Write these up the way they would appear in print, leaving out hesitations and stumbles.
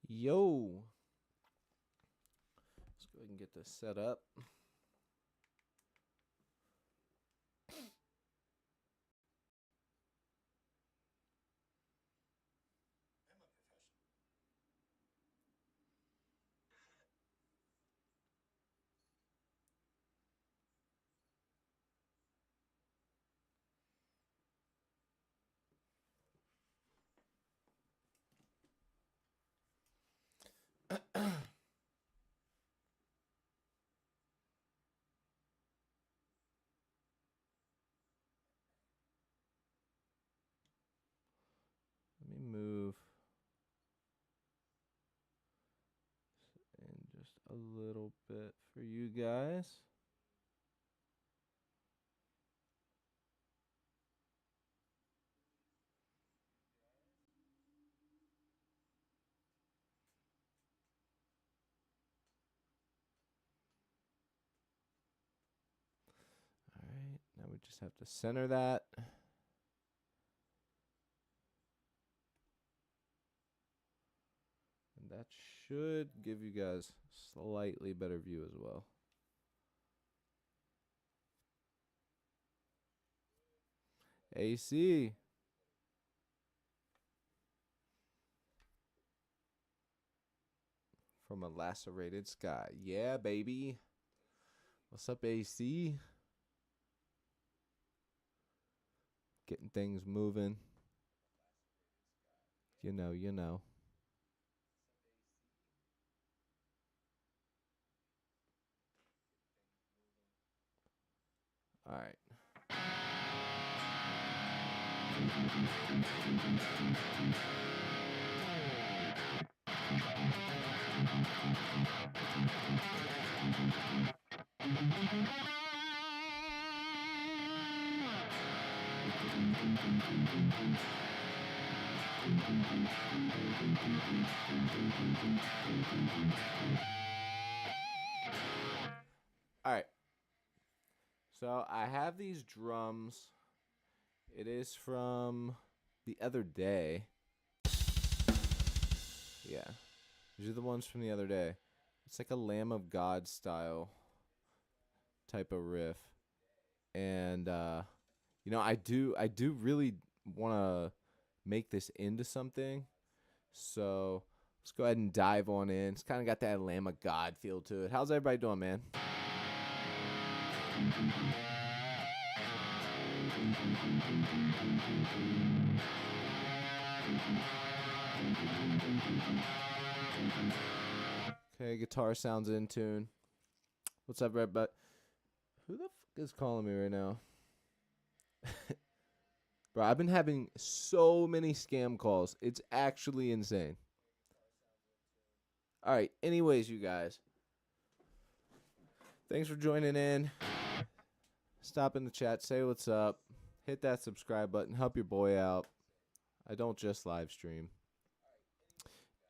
Yo, let's go ahead and get this set up. Let me move in just a little bit for you guys. All right, now we just have to center that. And that should give you guys a slightly better view as well. AC. From a lacerated sky. Yeah, baby. What's up, AC? Getting things moving. You know. All right. All right. So I have these drums. It is from the other day. Yeah. These are the ones from the other day. It's like a Lamb of God style type of riff. And I do really want to make this into something. So let's go ahead and dive on in. It's kind of got that Lamb of God feel to it. How's everybody doing, man? Okay, guitar sounds in tune. What's up, Red Butt? Who the fuck is calling me right now? Bro, I've been having so many scam calls. It's actually insane. All right, anyways, you guys. Thanks for joining in. Stop in the chat, say what's up. Hit that subscribe button. Help your boy out. I don't just live stream.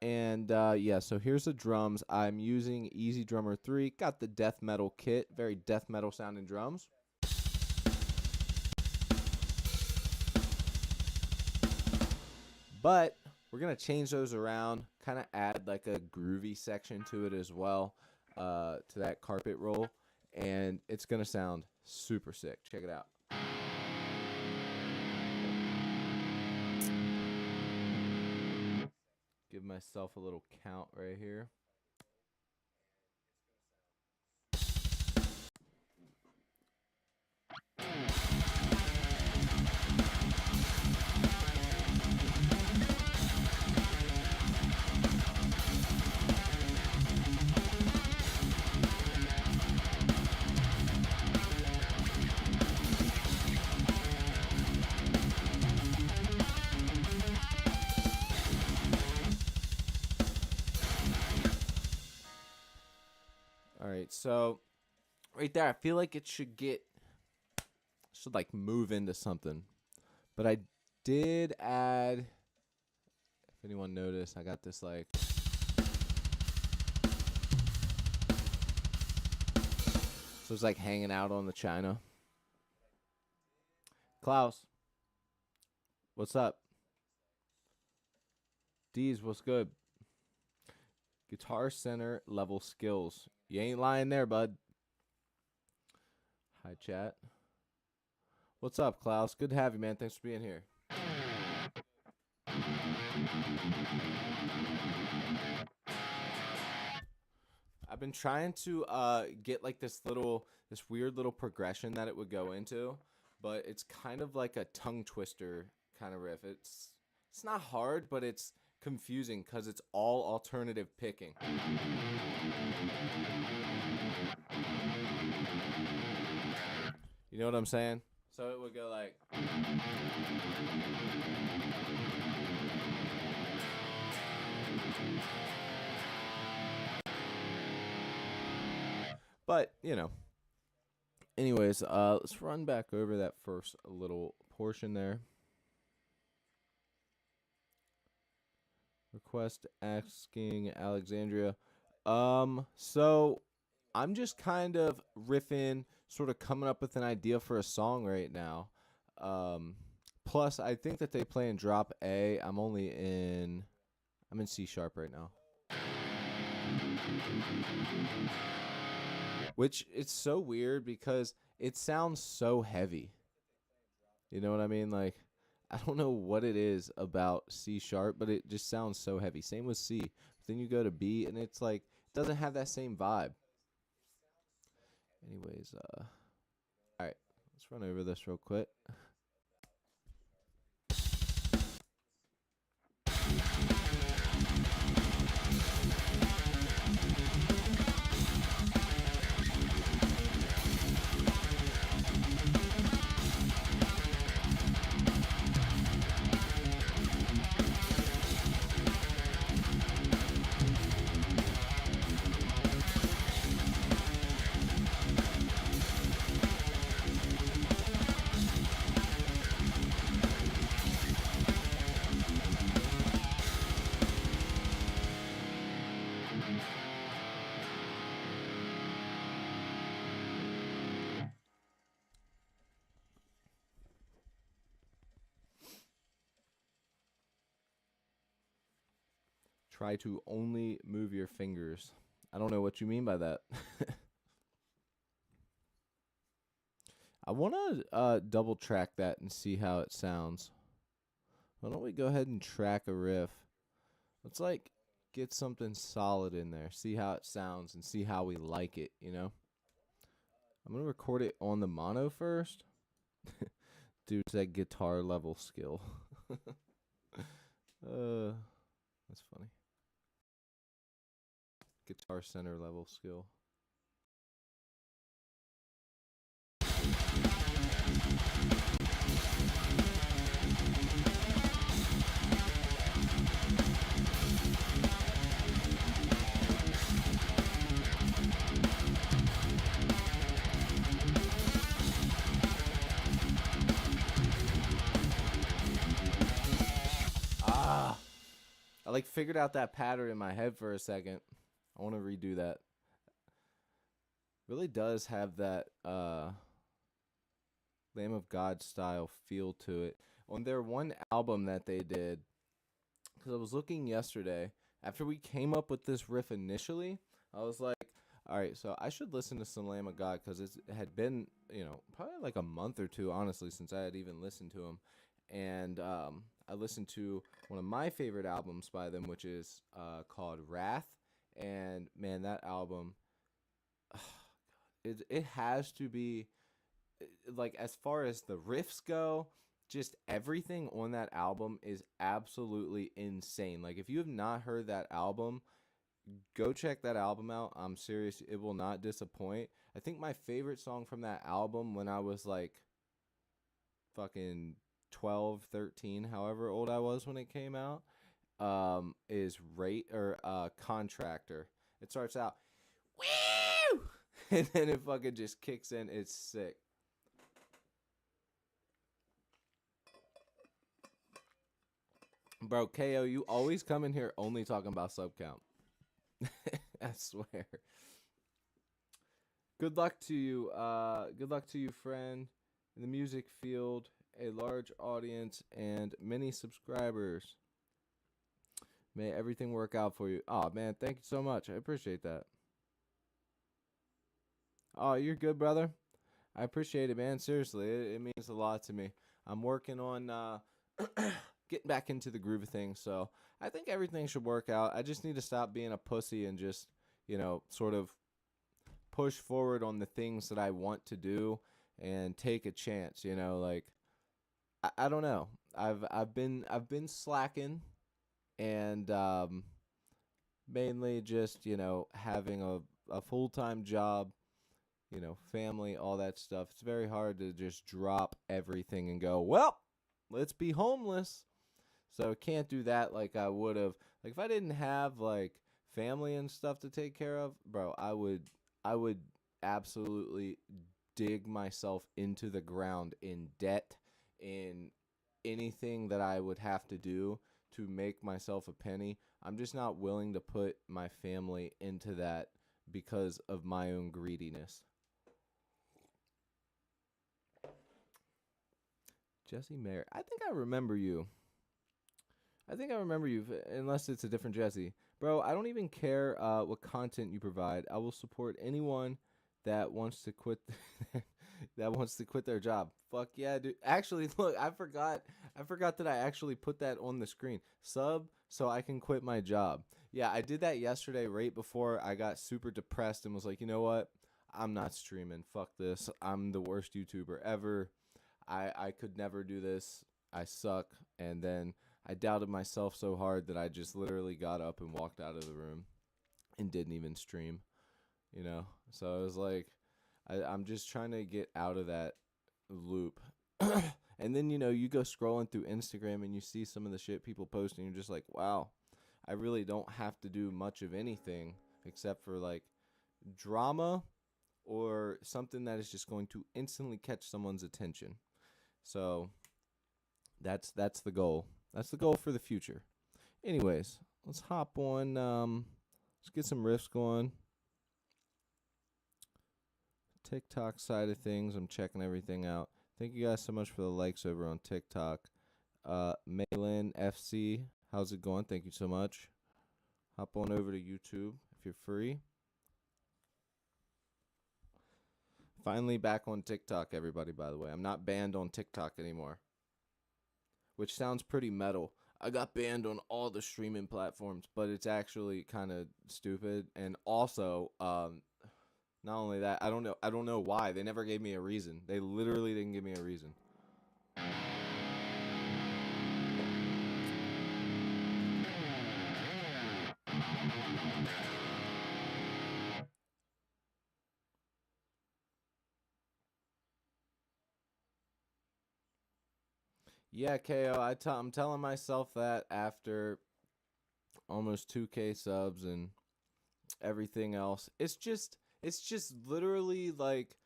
And yeah, so here's the drums. I'm using EZdrummer 3. Got the death metal kit. Very death metal sounding drums. But we're going to change those around. Kind of add like a groovy section to it as well. To that carpet roll. And it's going to sound super sick. Check it out. Give myself a little count right here. All right, so right there, I feel like it should like move into something. But I did add, if anyone noticed, I got this like, so it's like hanging out on the china. Klaus, what's up? Deez, what's good? Guitar Center level skills. You ain't lying there, bud. Hi, chat. What's up, Klaus? Good to have you, man. Thanks for being here. I've been trying to get like this weird little progression that it would go into, but it's kind of like a tongue twister kind of riff. It's not hard, but it's confusing because it's all alternative picking. You know what I'm saying? So it would go like. But, you know. Anyways, let's run back over that first little portion there. Request asking Alexandria. So I'm just kind of riffing, sort of coming up with an idea for a song right now. Plus, I think that they play in drop A. I'm in C sharp right now. Which it's so weird because it sounds so heavy. You know what I mean? Like, I don't know what it is about C sharp, but it just sounds so heavy. Same with C. But then you go to B and it's like, it doesn't have that same vibe. Anyways, all right, let's run over this real quick. Try to only move your fingers. I don't know what you mean by that. I want to double track that and see how it sounds. Why don't we go ahead and track a riff? Let's like get something solid in there, see how it sounds, and see how we like it, you know? I'm going to record it on the mono first. Dude, that guitar level skill. That's funny. Guitar Center level skill. I like figured out that pattern in my head for a second. I want to redo that. Really does have that Lamb of God style feel to it. On their one album that they did, because I was looking yesterday, after we came up with this riff initially, I was like, all right, so I should listen to some Lamb of God because it had been, probably like a month or two, honestly, since I had even listened to them. And I listened to one of my favorite albums by them, which is called Wrath. And man, that album, it has to be, like, as far as the riffs go, just everything on that album is absolutely insane. Like, if you have not heard that album, go check that album out. I'm serious, it will not disappoint. I think my favorite song from that album when I was like fucking 12, 13, however old I was when it came out, is Contractor. It starts out, woo, and then it fucking just kicks in. It's sick. Bro, KO, you always come in here only talking about sub count. I swear. Good luck to you. Good luck to you, friend. In the music field, a large audience and many subscribers. May everything work out for you. Oh man, thank you so much. I appreciate that. Oh, you're good, brother. I appreciate it, man. Seriously, it means a lot to me. I'm working on getting back into the groove of things, so I think everything should work out. I just need to stop being a pussy and just, sort of push forward on the things that I want to do and take a chance. Like I don't know. I've been slacking and mainly just having a full time job, family, all that stuff. It's very hard to just drop everything and go, well, let's be homeless. So I can't do that like I would have. Like if I didn't have like family and stuff to take care of, bro, I would absolutely dig myself into the ground in debt, in anything that I would have to do to make myself a penny. I'm just not willing to put my family into that because of my own greediness. Jesse Mayer, I think I remember you. I think I remember you, unless it's a different Jesse. Bro, I don't even care what content you provide. I will support anyone that wants to quit that wants to quit their job. Fuck yeah, dude. Actually, look, I forgot. I forgot that I actually put that on the screen. Sub so I can quit my job. Yeah, I did that yesterday right before I got super depressed and was like, "You know what? I'm not streaming. Fuck this. I'm the worst YouTuber ever. I could never do this. I suck." And then I doubted myself so hard that I just literally got up and walked out of the room and didn't even stream, So I was like, I'm just trying to get out of that loop. And then, you go scrolling through Instagram and you see some of the shit people post and you're just like, wow, I really don't have to do much of anything except for like drama or something that is just going to instantly catch someone's attention. So that's the goal. That's the goal for the future. Anyways, let's hop on. Let's get some riffs going. TikTok side of things, I'm checking everything out. Thank you guys so much for the likes over on TikTok. Maylin FC, how's it going? Thank you so much. Hop on over to YouTube if you're free. Finally back on TikTok, everybody, by the way. I'm not banned on TikTok anymore, which sounds pretty metal. I got banned on all the streaming platforms, but it's actually kind of stupid. And also, not only that, I don't know why. They never gave me a reason. They literally didn't give me a reason. Yeah, KO, I'm telling myself that after almost 2K subs and everything else. It's just literally like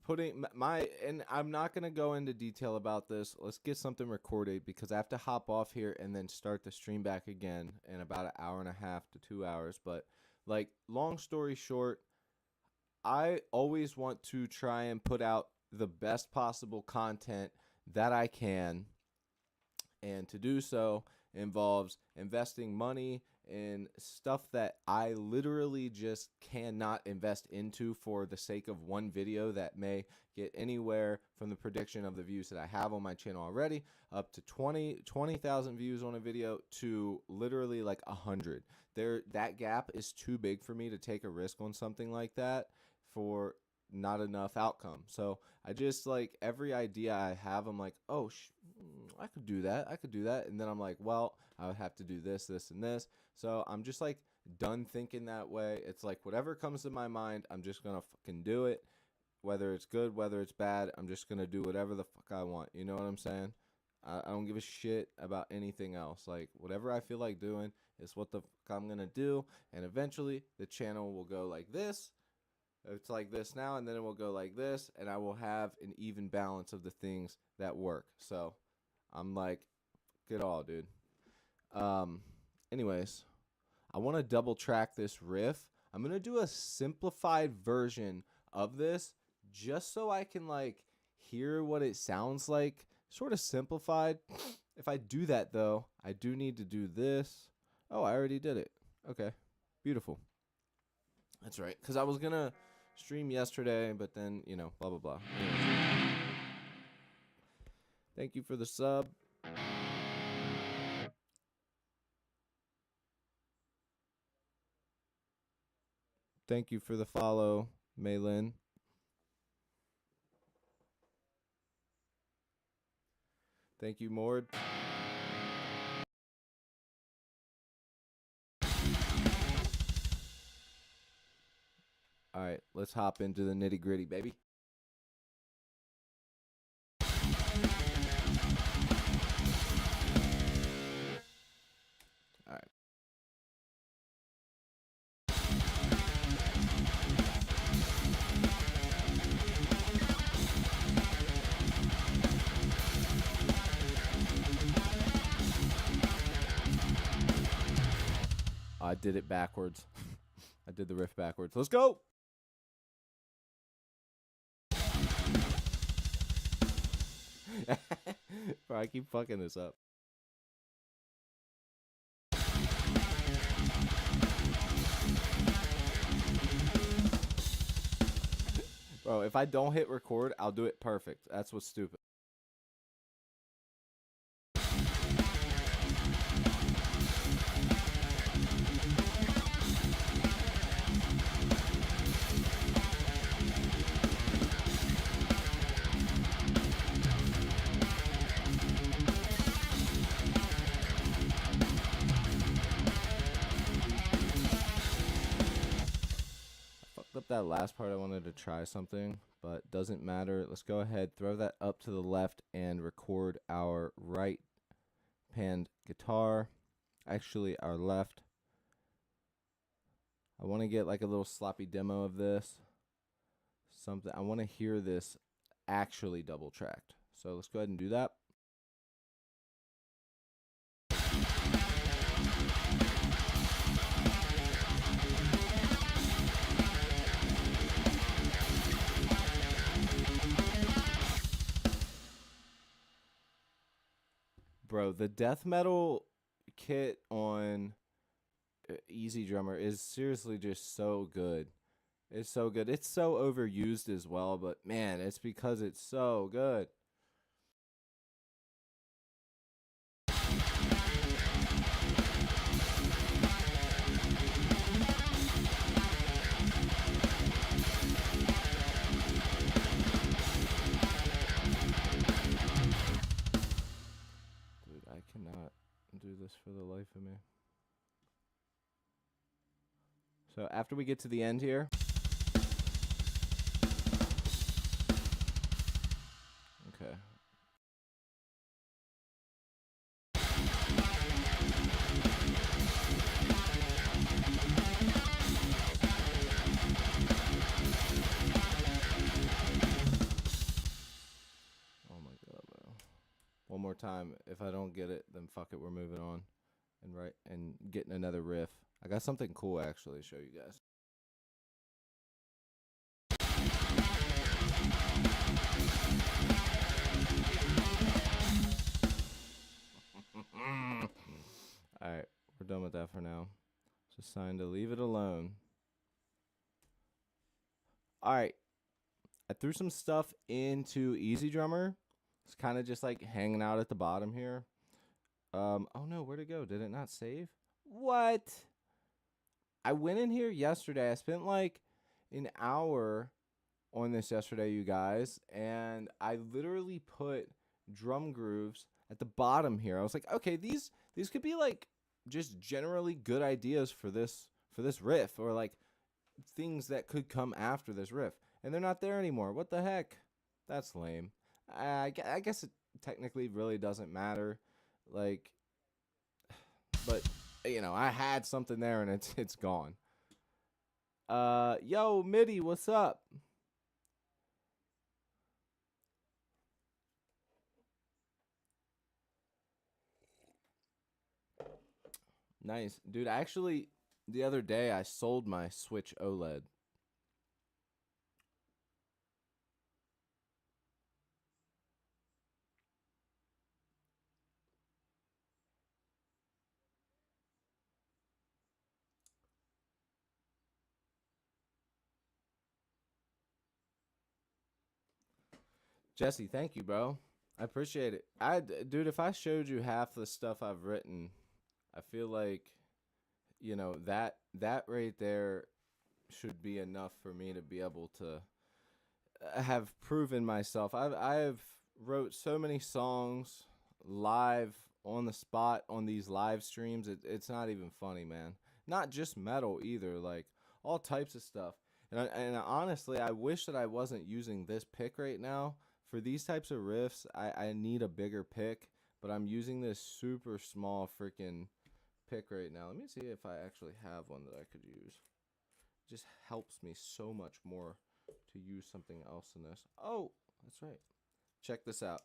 putting my and I'm not going to go into detail about this. Let's get something recorded because I have to hop off here and then start the stream back again in about an hour and a half to 2 hours, but like long story short, I always want to try and put out the best possible content that I can, and to do so involves investing money in stuff that I literally just cannot invest into for the sake of one video that may get anywhere from the prediction of the views that I have on my channel already up to 20,000 views on a video to literally like 100. That gap is too big for me to take a risk on something like that for not enough outcome. So I just like every idea I have, I'm like, oh, I could do that. I could do that. And then I'm like, well, I would have to do this, this, and this. So I'm just like done thinking that way. It's like whatever comes to my mind, I'm just going to fucking do it. Whether it's good, whether it's bad, I'm just going to do whatever the fuck I want. You know what I'm saying? I don't give a shit about anything else. Like whatever I feel like doing is what the fuck I'm going to do. And eventually the channel will go like this. It's like this now, and then it will go like this, and I will have an even balance of the things that work. So I'm like, get all, dude. Um, anyways, I want to double track this riff. I'm gonna do a simplified version of this just so I can like hear what it sounds like, sort of simplified. If I do that though, I do need to do this. Oh, I already did it. Okay. Beautiful. That's right. Because I was going to stream yesterday, but then, blah, blah, blah. Anyways. Thank you for the sub. Thank you for the follow, Maylin. Thank you, Mord. All right, let's hop into the nitty gritty, baby. All right. I did it backwards. I did the riff backwards. Let's go. Bro, I keep fucking this up. Bro, if I don't hit record, I'll do it perfect. That's what's stupid. Up that last part, I wanted to try something, but doesn't matter. Let's go ahead, throw that up to the left, and record our right panned guitar. Actually, our left. I want to get like a little sloppy demo of this. Something I want to hear this actually double tracked. So let's go ahead and do that. Bro, the death metal kit on EZdrummer is seriously just so good. It's so good. It's so overused as well, but man, it's because it's so good. Dude, I cannot do this for the life of me. So after we get to the end here. Okay. Oh my god, bro. One more time. If I don't get it, then fuck it, we're moving on. And getting another riff. I got something cool actually to show you guys. Alright, we're done with that for now. Just signed to leave it alone. Alright. I threw some stuff into EZdrummer. It's kind of just like hanging out at the bottom here. Oh no, where'd it go? Did it not save? What? I went in here yesterday. I spent like an hour on this yesterday, you guys, and I literally put drum grooves at the bottom here. I was like, okay, these could be like just generally good ideas for this riff, or like things that could come after this riff, and they're not there anymore. What the heck? That's lame. I guess it technically really doesn't matter, like, but I had something there and it's gone. Yo, MIDI, what's up? Nice. Dude, actually, the other day I sold my Switch OLED. Jesse, thank you, bro. I appreciate it. Dude, if I showed you half the stuff I've written, I feel like, that right there should be enough for me to be able to have proven myself. I've wrote so many songs live on the spot on these live streams. It's not even funny, man. Not just metal either, like all types of stuff. And honestly, I wish that I wasn't using this pick right now for these types of riffs. I need a bigger pick, but I'm using this super small freaking pick right now. Let me see if I actually have one that I could use. It just helps me so much more to use something else in this. Oh, that's right. Check this out.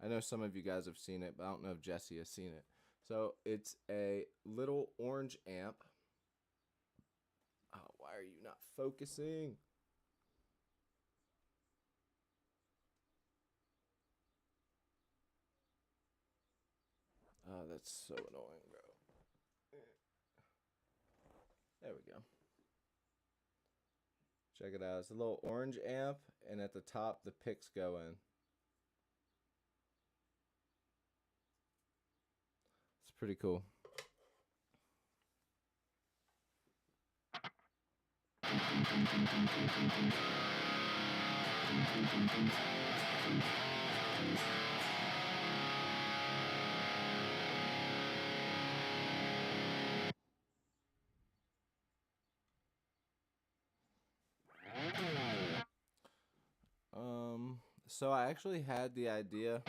I know some of you guys have seen it, but I don't know if Jesse has seen it. So it's a little orange amp. Oh, why are you not focusing? Oh, that's so annoying, bro. There we go. Check it out. It's a little orange amp, and at the top, the picks go in. It's pretty cool. So I actually had the idea.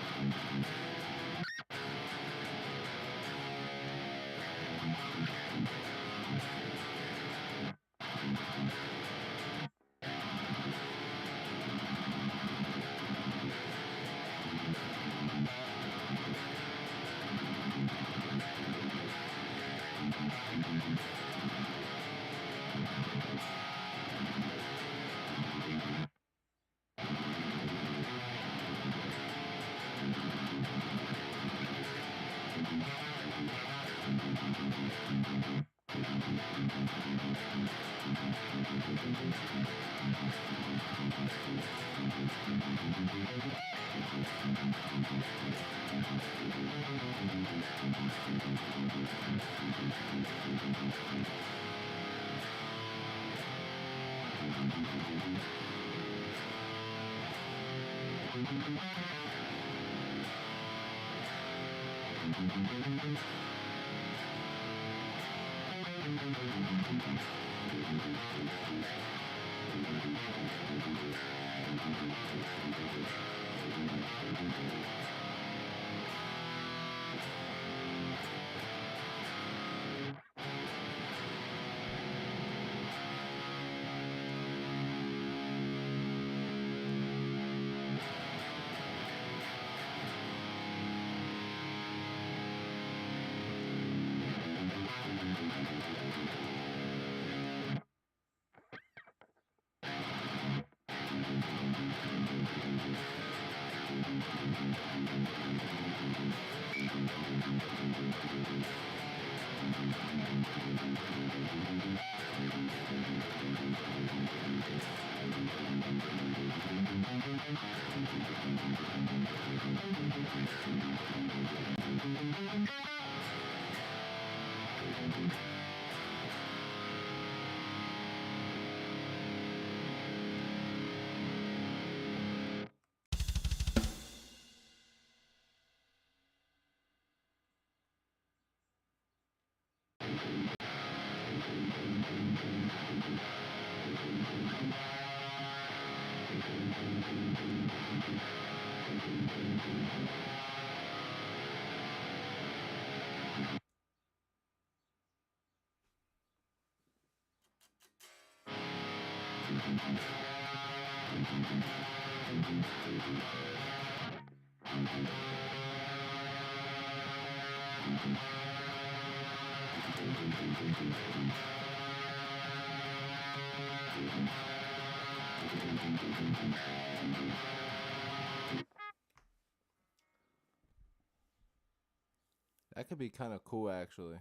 That could be kind of cool, actually.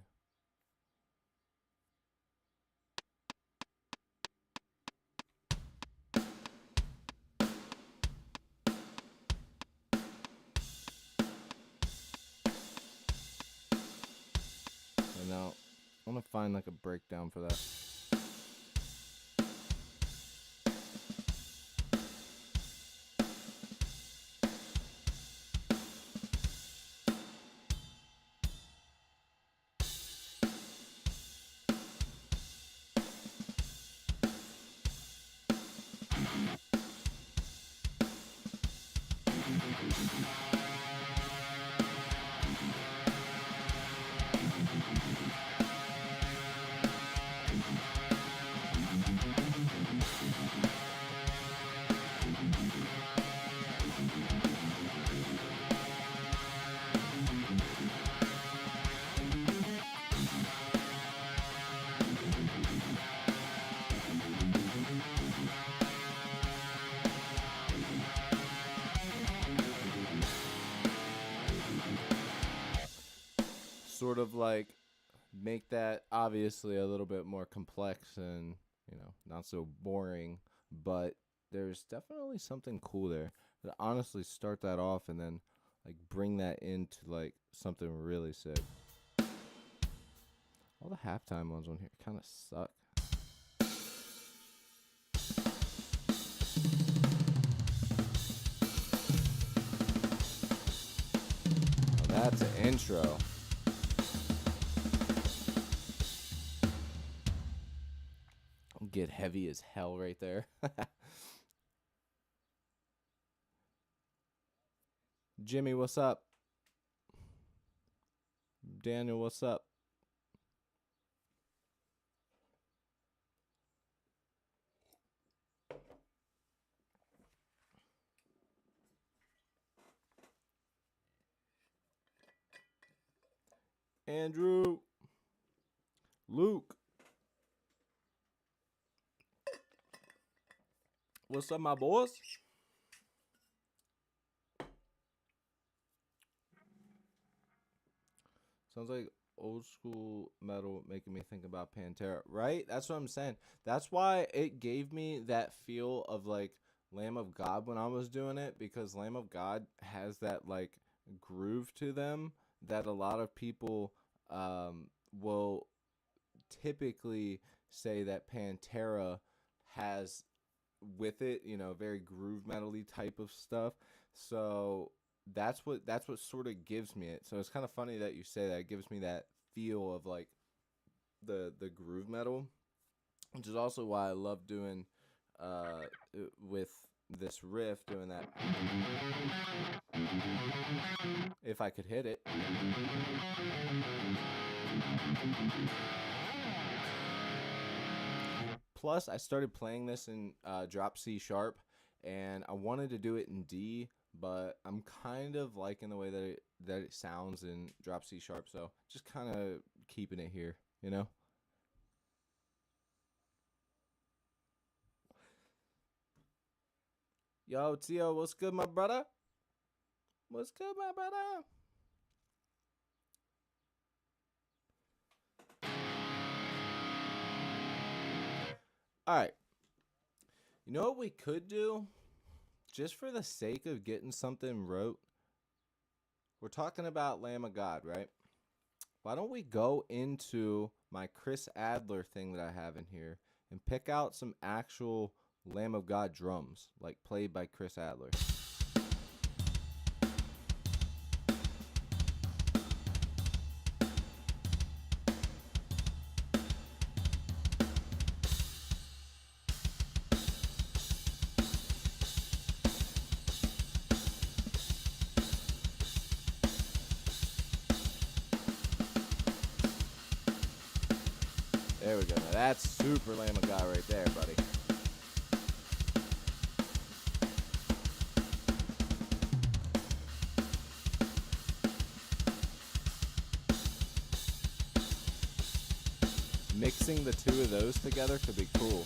And now I want to find like a breakdown for that. Sort of like make that obviously a little bit more complex and, not so boring, but there's definitely something cool there. To honestly start that off and then like bring that into like something really sick. All the halftime ones on here kind of suck. Now that's an intro. Get heavy as hell right there. Jimmy, what's up? Daniel, what's up? Andrew, Luke, what's up, my boys? Sounds like old school metal making me think about Pantera, right? That's what I'm saying. That's why it gave me that feel of like Lamb of God when I was doing it, because Lamb of God has that like groove to them that a lot of people will typically say that Pantera has with it, very groove metally type of stuff. So that's what sort of gives me it. So it's kind of funny that you say that. It gives me that feel of like the groove metal, which is also why I love doing with this riff, doing that. If I could hit it. Plus, I started playing this in drop C sharp, and I wanted to do it in D, but I'm kind of liking the way that it sounds in drop C sharp, so just kind of keeping it here, you know? Yo, Tio, what's good, my brother? What's good, my brother? All right. You know what we could do? Just for the sake of getting something wrote, we're talking about Lamb of God, right? Why don't we go into my Chris Adler thing that I have in here and pick out some actual Lamb of God drums, like played by Chris Adler? There we go. Now that's super Lamb of God right there, buddy. Mixing the two of those together could be cool.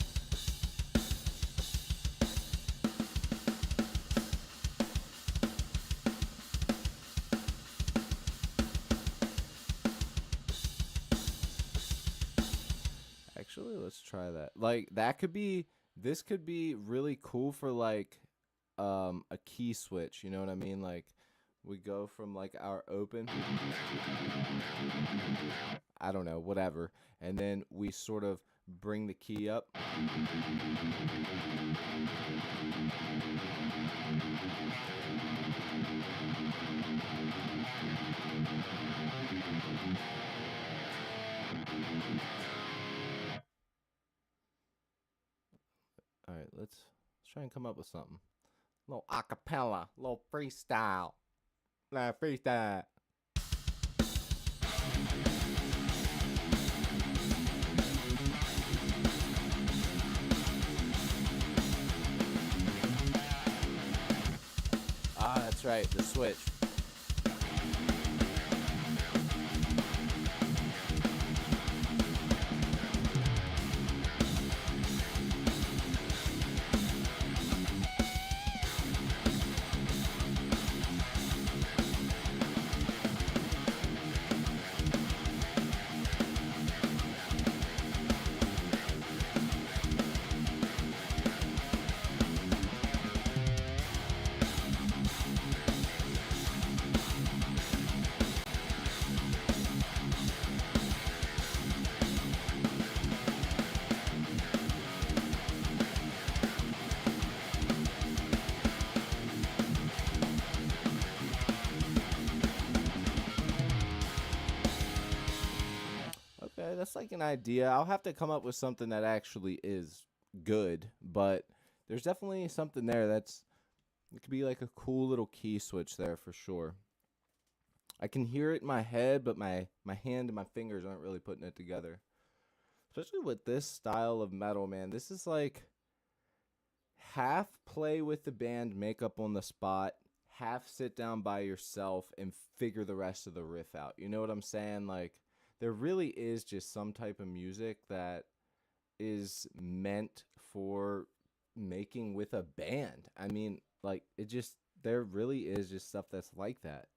Actually, let's try that. Like this could be really cool for like a key switch, you know what I mean? Like We go from like our open, I don't know, whatever, and then we sort of bring the key up. All right, let's try and come up with something. A little acapella, a little freestyle. Nah, freestyle. Ah, that's right, the switch. Okay, that's like an idea. I'll have to come up with something that actually is good, but there's definitely something there that's it could be like a cool little key switch there for sure. I can hear it in my head, but my hand and my fingers aren't really putting it together. Especially with this style of metal, man. This is like half play with the band, make up on the spot, half sit down by yourself and figure the rest of the riff out. You know what I'm saying? Like there really is just some type of music that is meant for making with a band. I mean, like it just there really is just stuff that's like that.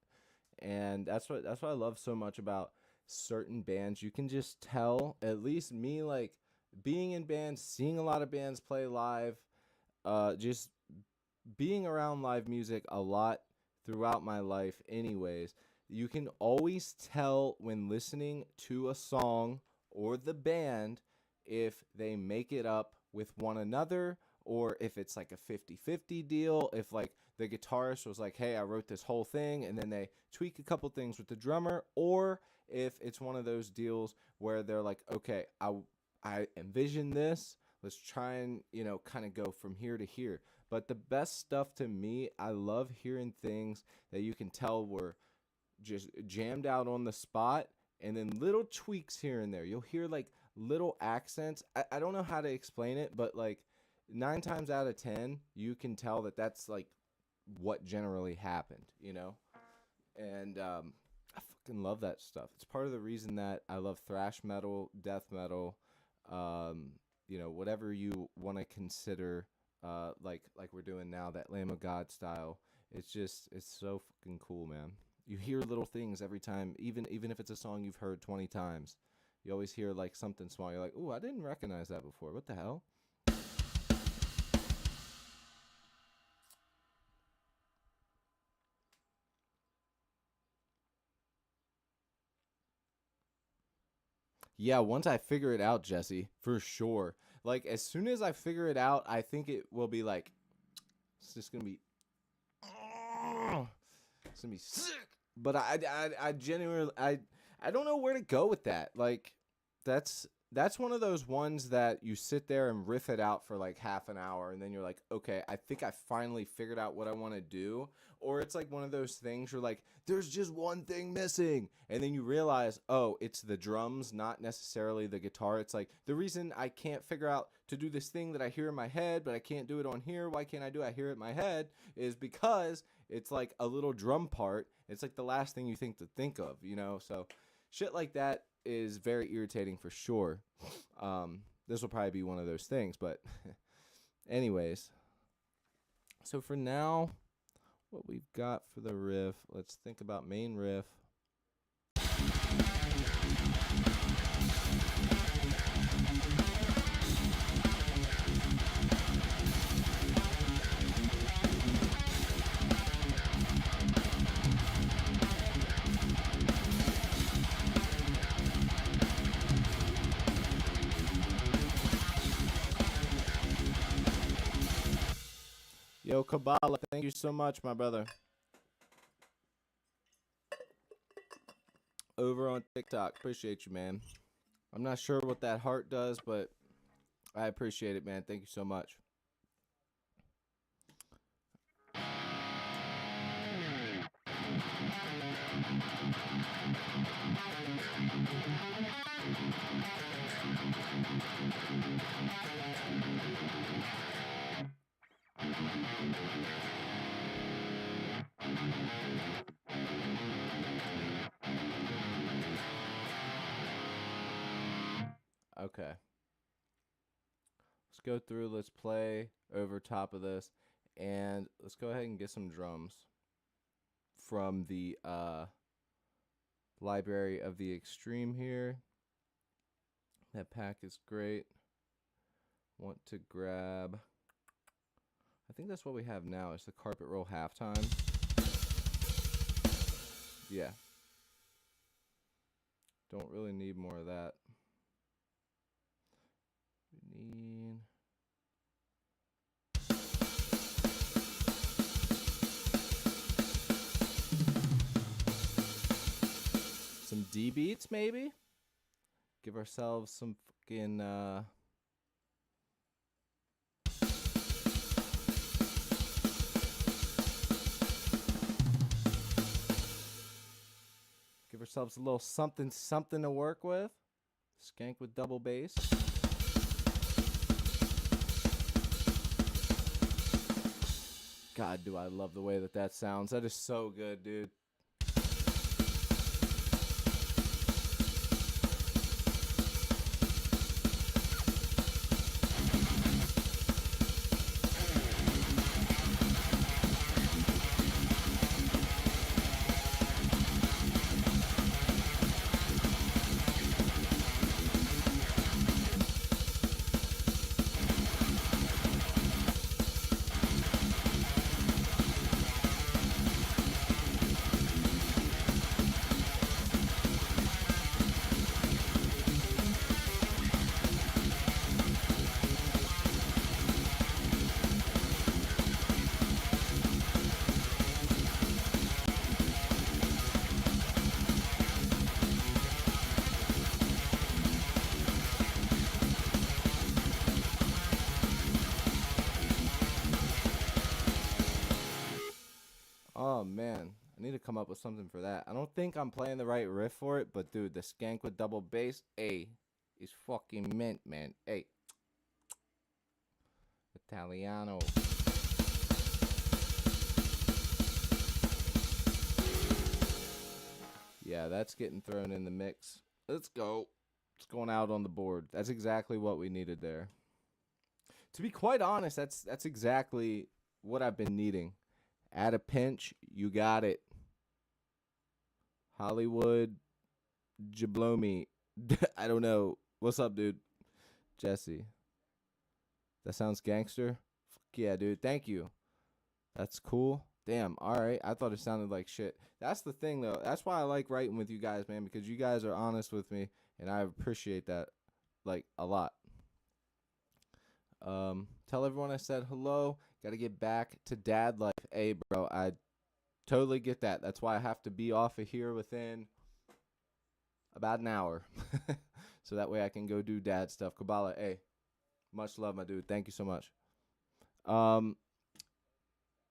And that's what I love so much about certain bands. You can just tell, at least me, like being in bands, seeing a lot of bands play live, just being around live music a lot throughout my life anyways, you can always tell when listening to a song or the band if they make it up with one another or if it's like a 50-50 deal, if like the guitarist was like, hey, I wrote this whole thing, and then they tweak a couple things with the drummer, or if it's one of those deals where they're like, okay, I envision this, let's try and, you know, kind of go from here to here. But the best stuff to me, I love hearing things that you can tell were just jammed out on the spot, and then little tweaks here and there. You'll hear like little accents. I don't know how to explain it, but like 9 times out of 10, you can tell that that's like what generally happened, you know? And I fucking love that stuff. It's part of the reason that I love thrash metal, death metal, you know, whatever you want to consider, like we're doing now, that Lamb of God style. It's so fucking cool, man. You hear little things every time, even if it's a song you've heard 20 times. You always hear like something small. You're like, ooh, I didn't recognize that before. What the hell? Yeah, once I figure it out, Jesse, for sure. Like as soon as I figure it out, I think it will be like it's just gonna be it's gonna be sick. But I genuinely I don't know where to go with that. Like that's one of those ones that you sit there and riff it out for like half an hour and then you're like, okay, I think I finally figured out what I want to do. Or it's like one of those things you're like, there's just one thing missing. And then you realize, oh, it's the drums, not necessarily the guitar. It's like the reason I can't figure out to do this thing that I hear in my head, but I can't do it on here. Why can't I do it? I hear it in my head is because it's like a little drum part. It's like the last thing you think of, you know? So shit like that is very irritating for sure. This will probably be one of those things, but anyways. So for now, what we've got for the riff, let's think about main riff. Yo, Kabbalah, thank you so much, my brother. Over on TikTok. Appreciate you, man. I'm not sure what that heart does, but I appreciate it, man. Thank you so much. Okay. Let's go through. Let's play over top of this. And let's go ahead and get some drums from the Library of the Extreme here. That pack is great. Want to grab... I think that's what we have now. It's the Carpet Roll Halftime. Yeah. Don't really need more of that. We need... some D beats, maybe? Give ourselves some fucking, give ourselves a little something to work with. Skank with double bass. God, do I love the way that sounds. That is so good, dude. Oh man, I need to come up with something for that. I don't think I'm playing the right riff for it, but dude, the Skank with double bass, A, is fucking mint, man. Hey, Italiano. Yeah, that's getting thrown in the mix. Let's go. It's going out on the board. That's exactly what we needed there. To be quite honest, that's exactly what I've been needing. At a pinch, you got it. Hollywood Jablomi. I don't know. What's up, dude? Jesse. That sounds gangster. Fuck yeah, dude. Thank you. That's cool. Damn. All right. I thought it sounded like shit. That's the thing, though. That's why I like writing with you guys, man, because you guys are honest with me, and I appreciate that, like, a lot. Tell everyone I said hello. Got to get back to dad life. Hey, bro, I totally get that. That's why I have to be off of here within about an hour. So that way I can go do dad stuff. Kabbalah, hey, much love, my dude. Thank you so much.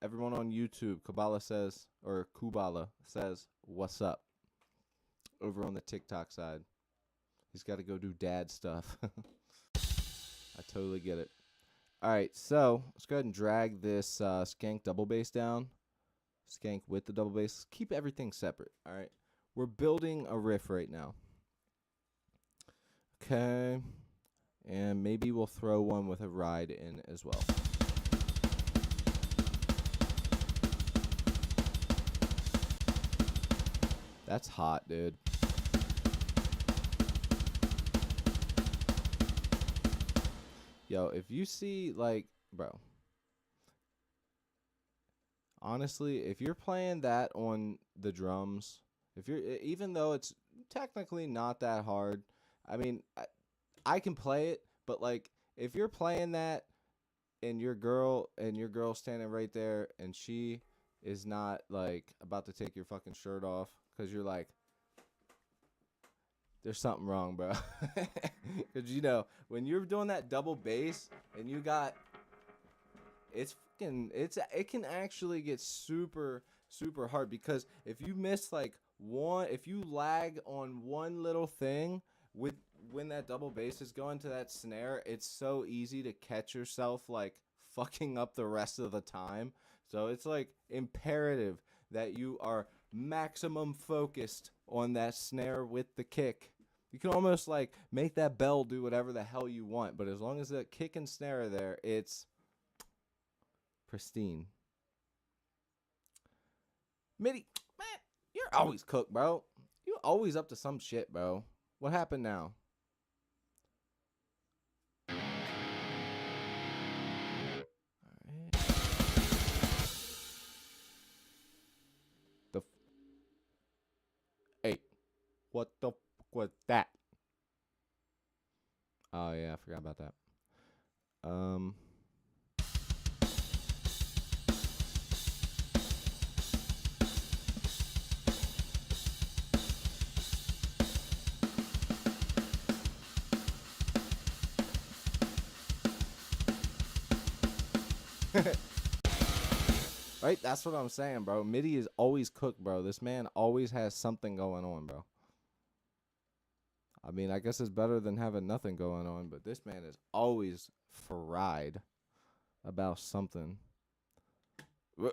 Everyone on YouTube, Kabbalah says, or Kubala says, what's up? Over on the TikTok side. He's got to go do dad stuff. I totally get it. All right, so let's go ahead and drag this Skank double bass down. Skank with the double bass. Keep everything separate, all right? We're building a riff right now. Okay, and maybe we'll throw one with a ride in as well. That's hot, dude. Yo, if you see, like, bro, honestly, if you're playing that on the drums, if you're, even though it's technically not that hard, I mean, I can play it, but, like, if you're playing that and your girl standing right there, and she is not like about to take your fucking shirt off because you're like, there's something wrong, bro. Because you know when you're doing that double bass and you got, it can actually get super super hard because if you miss like one, if you lag on one little thing with when that double bass is going to that snare, it's so easy to catch yourself like fucking up the rest of the time. So it's like imperative that you are maximum focused on that snare with the kick. You can almost like make that bell do whatever the hell you want, but as long as the kick and snare are there, it's pristine. Mitty, man, you're always cooked, bro. You always up to some shit, bro. What happened now? Alright. Hey, what the fuck was that? Oh yeah, I forgot about that. Right? That's what I'm saying, bro. MIDI is always cooked, bro. This man always has something going on, bro. I mean, I guess it's better than having nothing going on, but this man is always fried about something.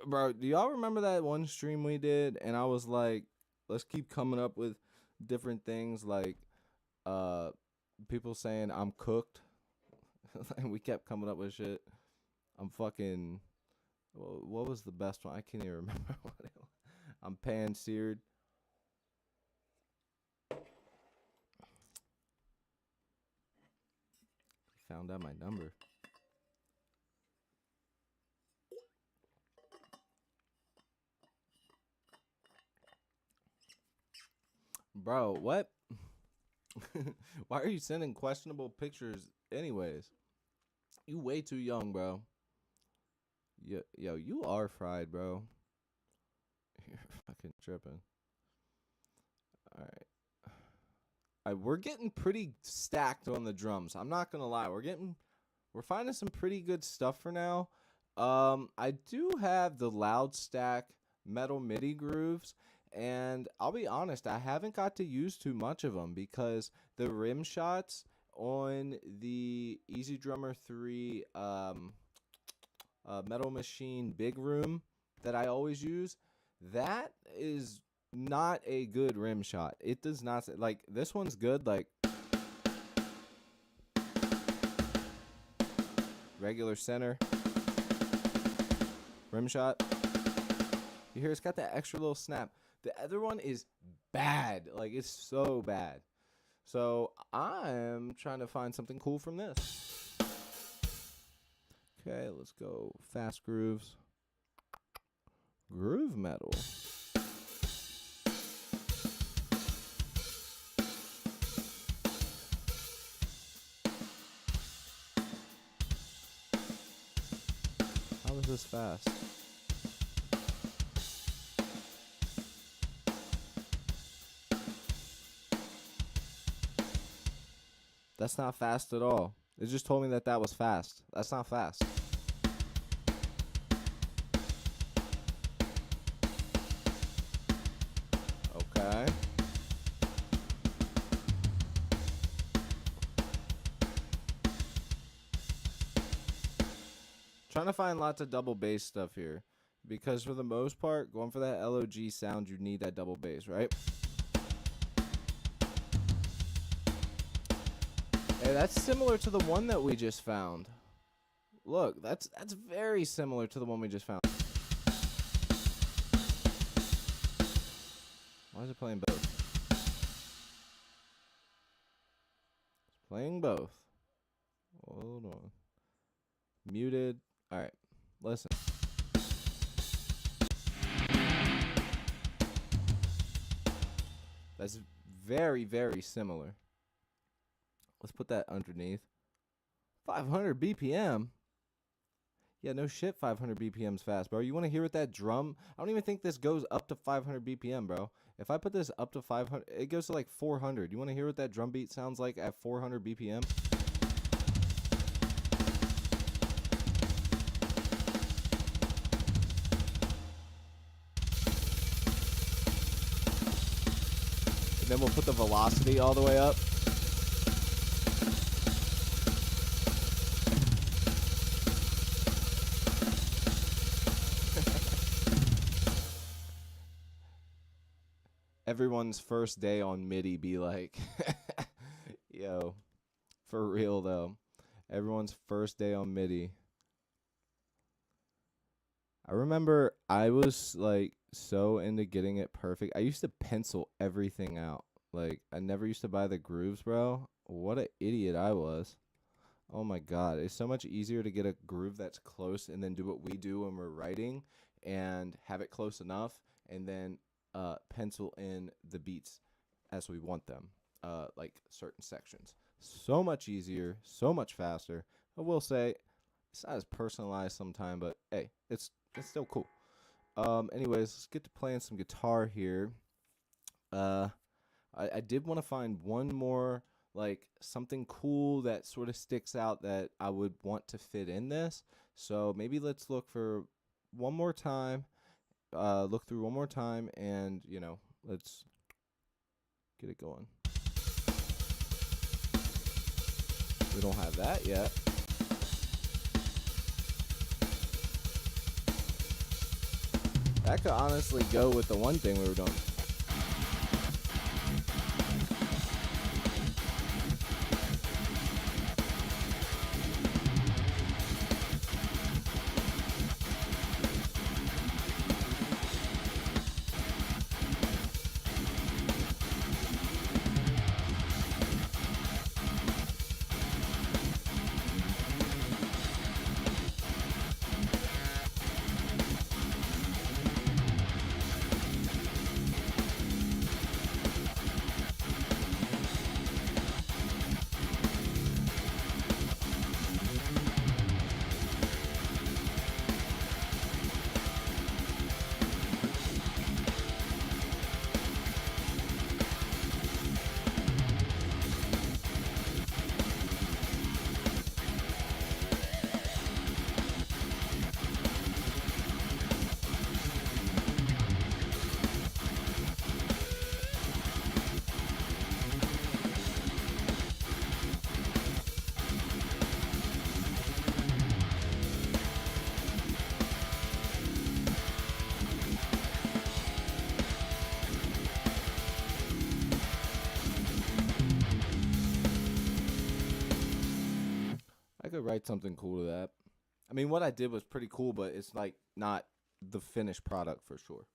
Bro, do y'all remember that one stream we did? And I was like, let's keep coming up with different things like people saying I'm cooked. And we kept coming up with shit. I'm fucking, what was the best one? I can't even remember what it was. I'm pan seared. Found out my number. Bro, what? Why are you sending questionable pictures anyways? You way too young, bro. Yo, you are fried, bro. You're fucking tripping. All right. We're getting pretty stacked on the drums. I'm not gonna lie. We're finding some pretty good stuff for now. I do have the loud stack metal MIDI grooves, and I'll be honest, I haven't got to use too much of them because the rim shots on the EZdrummer 3 Metal Machine Big Room that I always use, that is not a good rim shot. It does not, like, this one's good, like regular center rim shot. You hear it's got that extra little snap. The other one is bad. Like, it's so bad. So I'm trying to find something cool from this. Okay, let's go fast grooves. Groove metal. How is this fast? That's not fast at all. It just told me that that was fast. That's not fast. Okay. Trying to find lots of double bass stuff here. Because for the most part, going for that LOG sound, you need that double bass, right? Hey, that's similar to the one that we just found. Look, that's very similar to the one we just found. Why is it playing both? It's playing both. Hold on. Muted. All right. Listen. That's very, very similar. Let's put that underneath. 500 BPM. Yeah, no shit, 500 BPM's fast, bro. You want to hear what that drum? I don't even think this goes up to 500 BPM, bro. If I put this up to 500, it goes to like 400. You want to hear what that drum beat sounds like at 400 BPM? And then we'll put the velocity all the way up. Everyone's first day on MIDI be like, yo, for real though. Everyone's first day on MIDI. I remember I was like so into getting it perfect. I used to pencil everything out. Like I never used to buy the grooves, bro. What an idiot I was. Oh my god, it's so much easier to get a groove that's close and then do what we do when we're writing and have it close enough and then pencil in the beats as we want them, like certain sections. So much easier, so much faster. I will say it's not as personalized sometimes, but hey, it's still cool. Anyways, let's get to playing some guitar here. Uh, I did want to find one more like something cool that sort of sticks out that I would want to fit in this. So maybe let's look for one more time. Look through one more time, and let's get it going. We don't have that yet. That could honestly go with the one thing we were doing. I could write something cool to that. I mean, what I did was pretty cool, but it's like not the finished product for sure.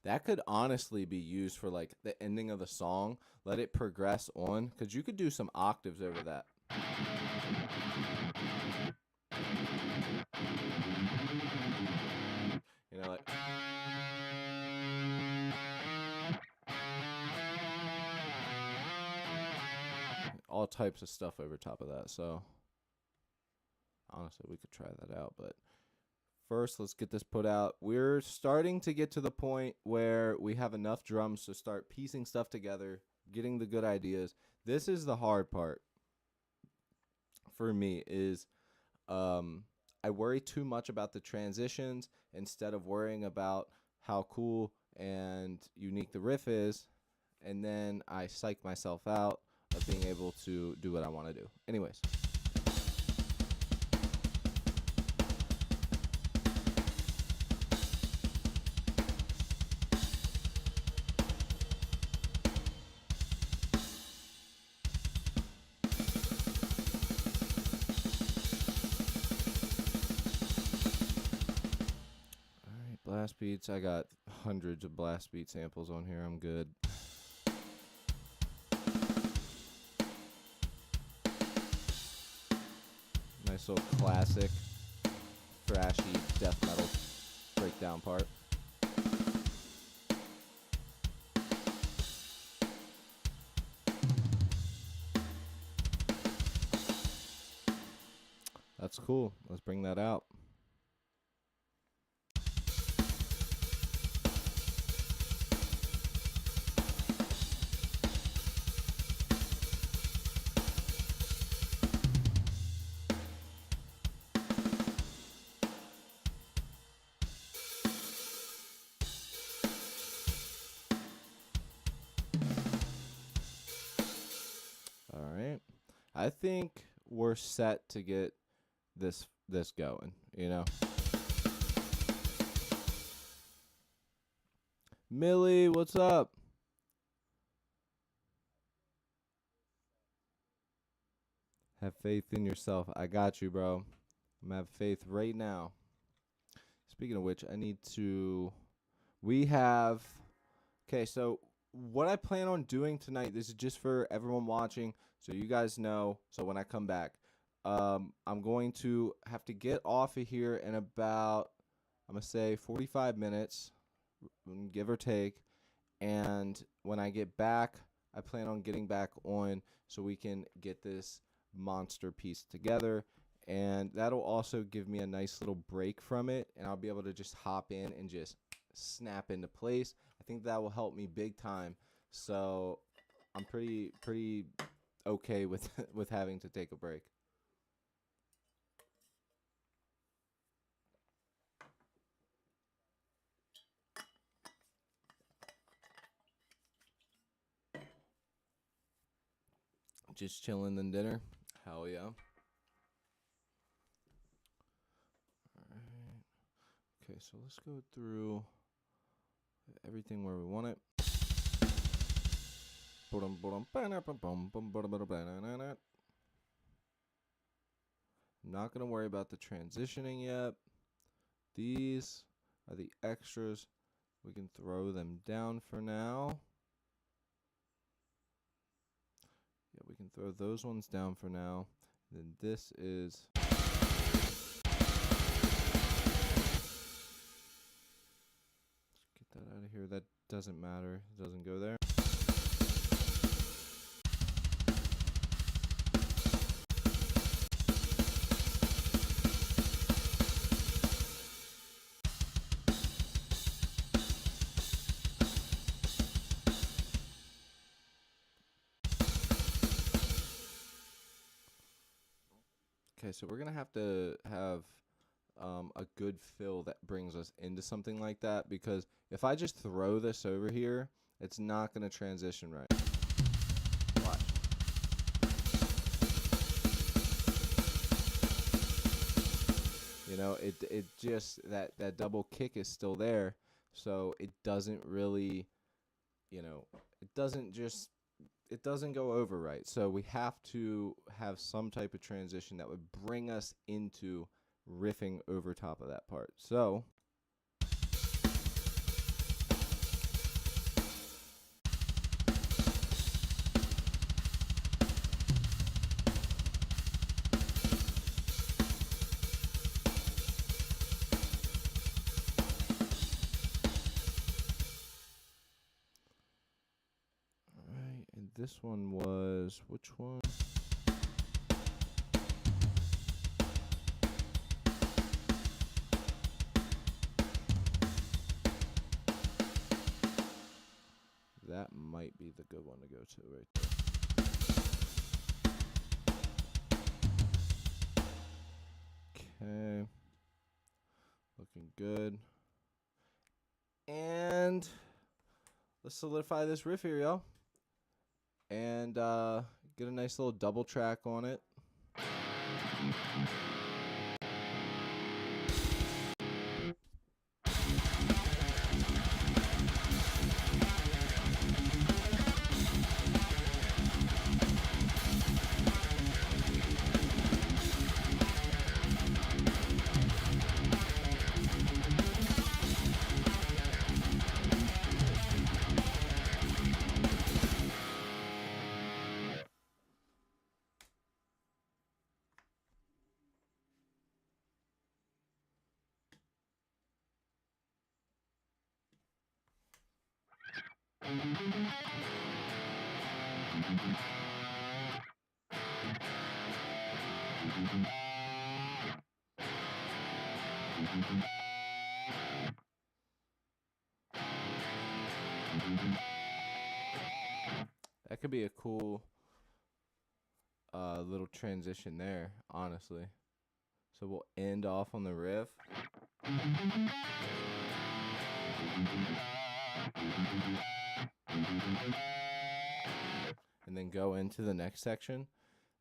That could honestly be used for like the ending of the song. Let it progress on, because you could do some octaves over that. Like all types of stuff over top of that. So honestly, we could try that out, but first, let's get this put out. We're starting to get to the point where we have enough drums to start piecing stuff together, getting the good ideas. This is the hard part for me is I worry too much about the transitions instead of worrying about how cool and unique the riff is, and then I psych myself out of being able to do what I want to do. Anyways. Blast beats. I got hundreds of blast beat samples on here. I'm good. Nice little classic, thrashy death metal breakdown part. cool. Let's bring that out. All right. I think we're set to get this going, you know. Millie, what's up? Have faith in yourself. I got you, bro. I'm gonna have faith right now. Speaking of which, I need to. We have. Okay, so what I plan on doing tonight, this is just for everyone watching, so you guys know. So when I come back, I'm going to have to get off of here in about, I'm going to say 45 minutes, give or take. And when I get back, I plan on getting back on so we can get this monster piece together. And that'll also give me a nice little break from it, and I'll be able to just hop in and just snap into place. I think that will help me big time. So I'm pretty okay with with having to take a break. Just chilling in dinner. Hell yeah. Alright. Okay, so let's go through everything where we want it. Not going to worry about the transitioning yet. These are the extras. We can throw them down for now. Yeah, we can throw those ones down for now. Then this is... Let's get that out of here. That doesn't matter. It doesn't go there. Okay, so we're going to have a good fill that brings us into something like that, because if I just throw this over here, it's not going to transition right. Watch. You know, it just, that double kick is still there, so it doesn't really, you know, it doesn't go over right. So we have to have some type of transition that would bring us into riffing over top of that part. So and this one was, which one? That might be the good one to go to right there. Okay. Looking good. And let's solidify this riff here, y'all. And get a nice little double track on it. That could be a cool little transition there, honestly. So we'll end off on the riff. And then go into the next section.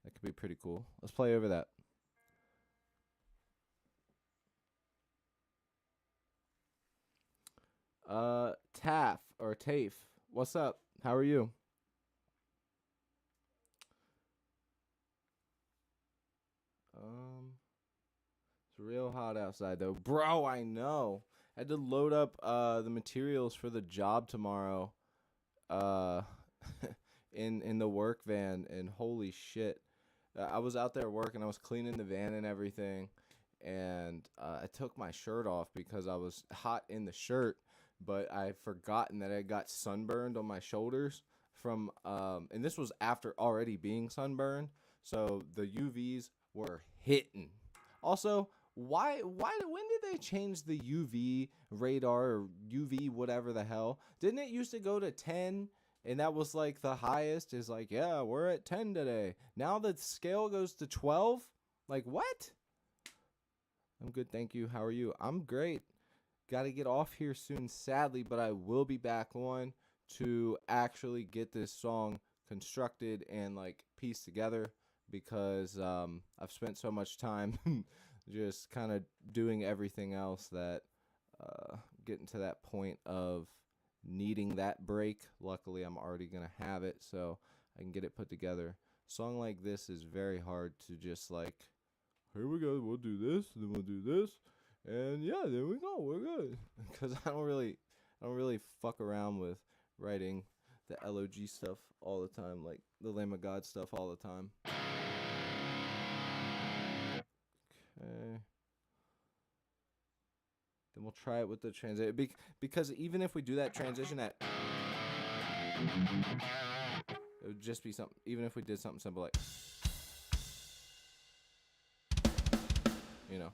That could be pretty cool. Let's play over that. Taff or Tafe, what's up? How are you? It's real hot outside though. Bro, I know. I had to load up the materials for the job tomorrow uh in the work van, and holy shit. I was out there working, I was cleaning the van and everything, and I took my shirt off because I was hot in the shirt, but I forgotten that I got sunburned on my shoulders from and this was after already being sunburned, so the UVs were hitting. Also, why when did they change the UV radar or UV whatever the hell? Didn't it used to go to 10 and that was like the highest? Is like, yeah, we're at 10 today. Now the scale goes to 12? Like what? I'm good, thank you. How are you? I'm great. Got to get off here soon, sadly, but I will be back on to actually get this song constructed and like pieced together, because I've spent so much time just kind of doing everything else that getting to that point of needing that break. Luckily, I'm already going to have it, so I can get it put together. A song like this is very hard to just like, here we go, we'll do this, then we'll do this, and yeah, there we go, we're good. Because I don't really fuck around with writing the LOG stuff all the time, like the Lamb of God stuff all the time. Okay. Then we'll try it with the transition, because even if we do that transition at, it would just be something, even if we did something simple like, you know,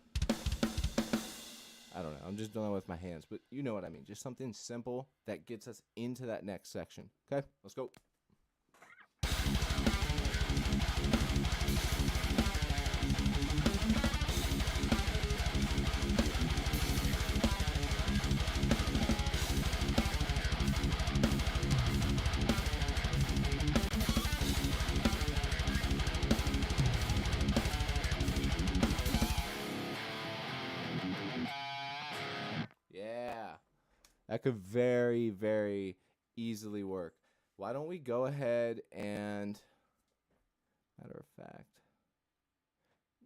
I don't know, I'm just doing it with my hands, but you know what I mean, just something simple that gets us into that next section. Okay, let's go. That could very, very easily work. Why don't we go ahead and, matter of fact,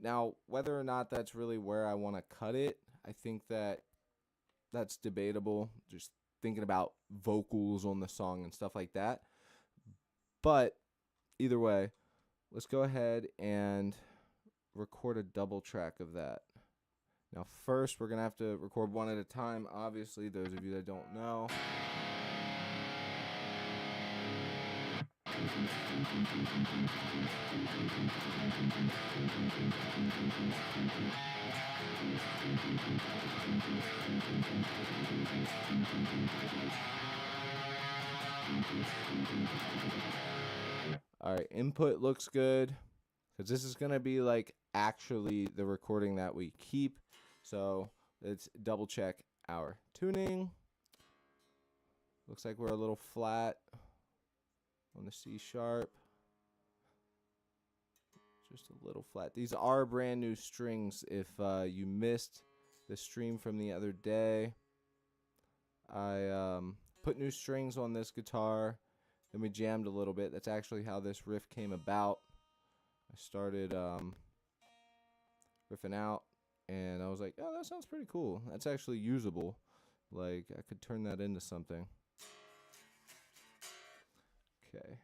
now whether or not that's really where I want to cut it, I think that's debatable, just thinking about vocals on the song and stuff like that. But either way, let's go ahead and record a double track of that. Now, first, we're going to have to record one at a time, obviously, those of you that don't know. All right, input looks good, because this is going to be like actually the recording that we keep. So let's double check our tuning. Looks like we're a little flat on the C sharp. Just a little flat. These are brand new strings. If you missed the stream from the other day, I put new strings on this guitar, then we jammed a little bit. That's actually how this riff came about. I started riffing out, and I was like, oh, that sounds pretty cool. That's actually usable. Like, I could turn that into something. Okay.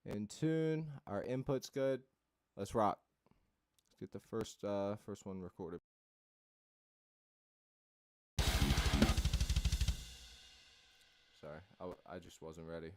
In tune. Our input's good. Let's rock. Let's get the first one recorded. Sorry, I just wasn't ready.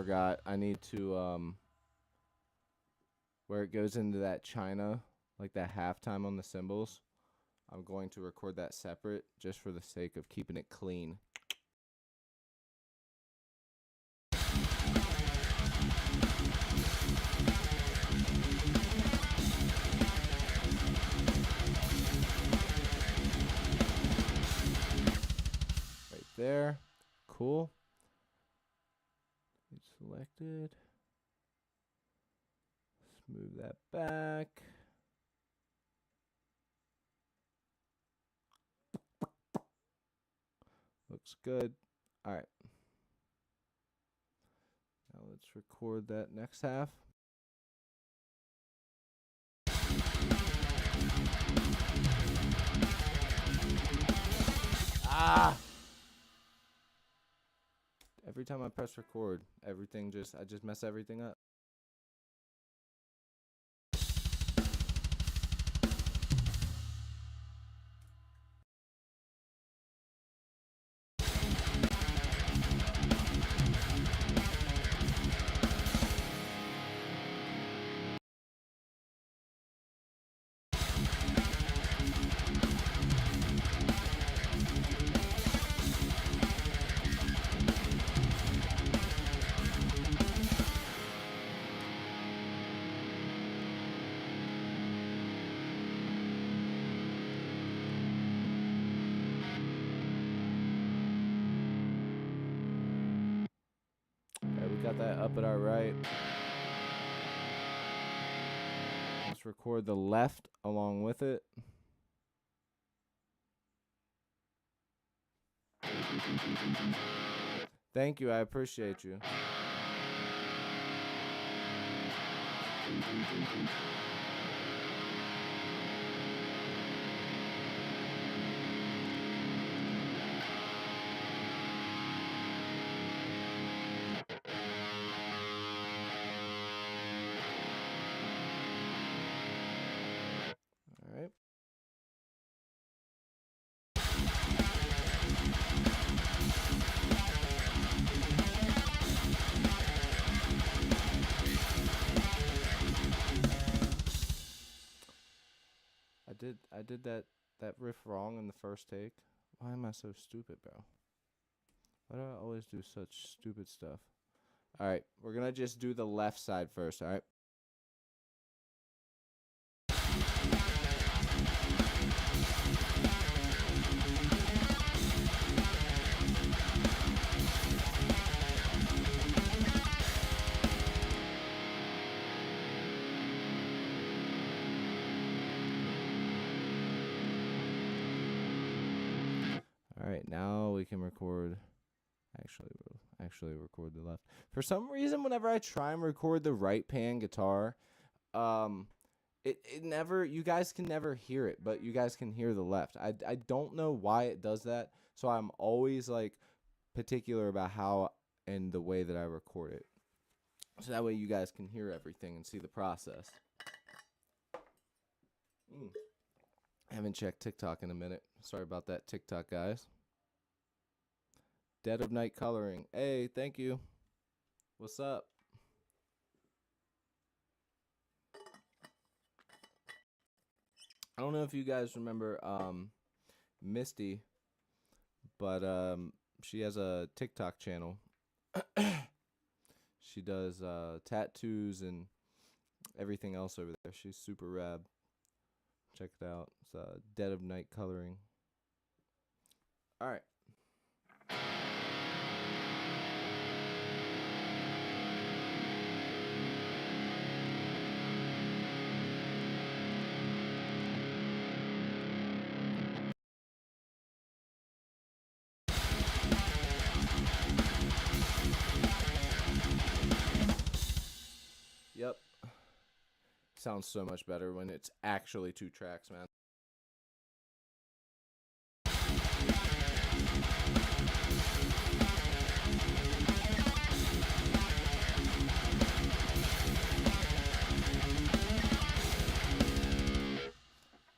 forgot. I need to where it goes into that China, like that halftime on the cymbals. I'm going to record that separate just for the sake of keeping it clean. Right there. Cool. It's selected. Let's move that back. Looks good. All right. Now let's record that next half. Ah! Every time I press record, I just mess everything up. Alright, we got that up at our right. Let's record the left along with it. Thank you, I appreciate you. Alright. I did that riff wrong in the first take. Why am I so stupid, bro? Why do I always do such stupid stuff? Alright, we're gonna just do the left side first, alright? Alright, now we can record. Actually record the left. For some reason, whenever I try and record the right pan guitar, it never, you guys can never hear it, but you guys can hear the left. I don't know why it does that, so I'm always like particular about how and the way that I record it, so that way you guys can hear everything and see the process. I haven't checked TikTok in a minute. Sorry about that, TikTok guys. Dead of Night Coloring. Hey, thank you. What's up? I don't know if you guys remember Misty, but she has a TikTok channel. She does tattoos and everything else over there. She's super rad. Check it out. It's Dead of Night Coloring. All right. Yep. Sounds so much better when it's actually 2 tracks, man.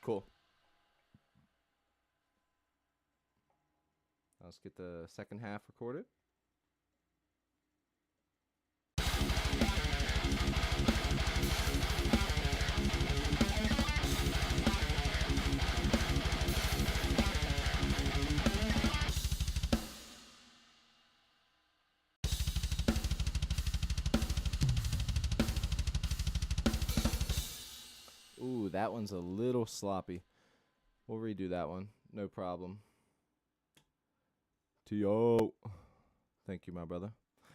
Cool. Let's get the second half recorded. Ooh, that one's a little sloppy. We'll redo that one. No problem. T.O. Thank you, my brother.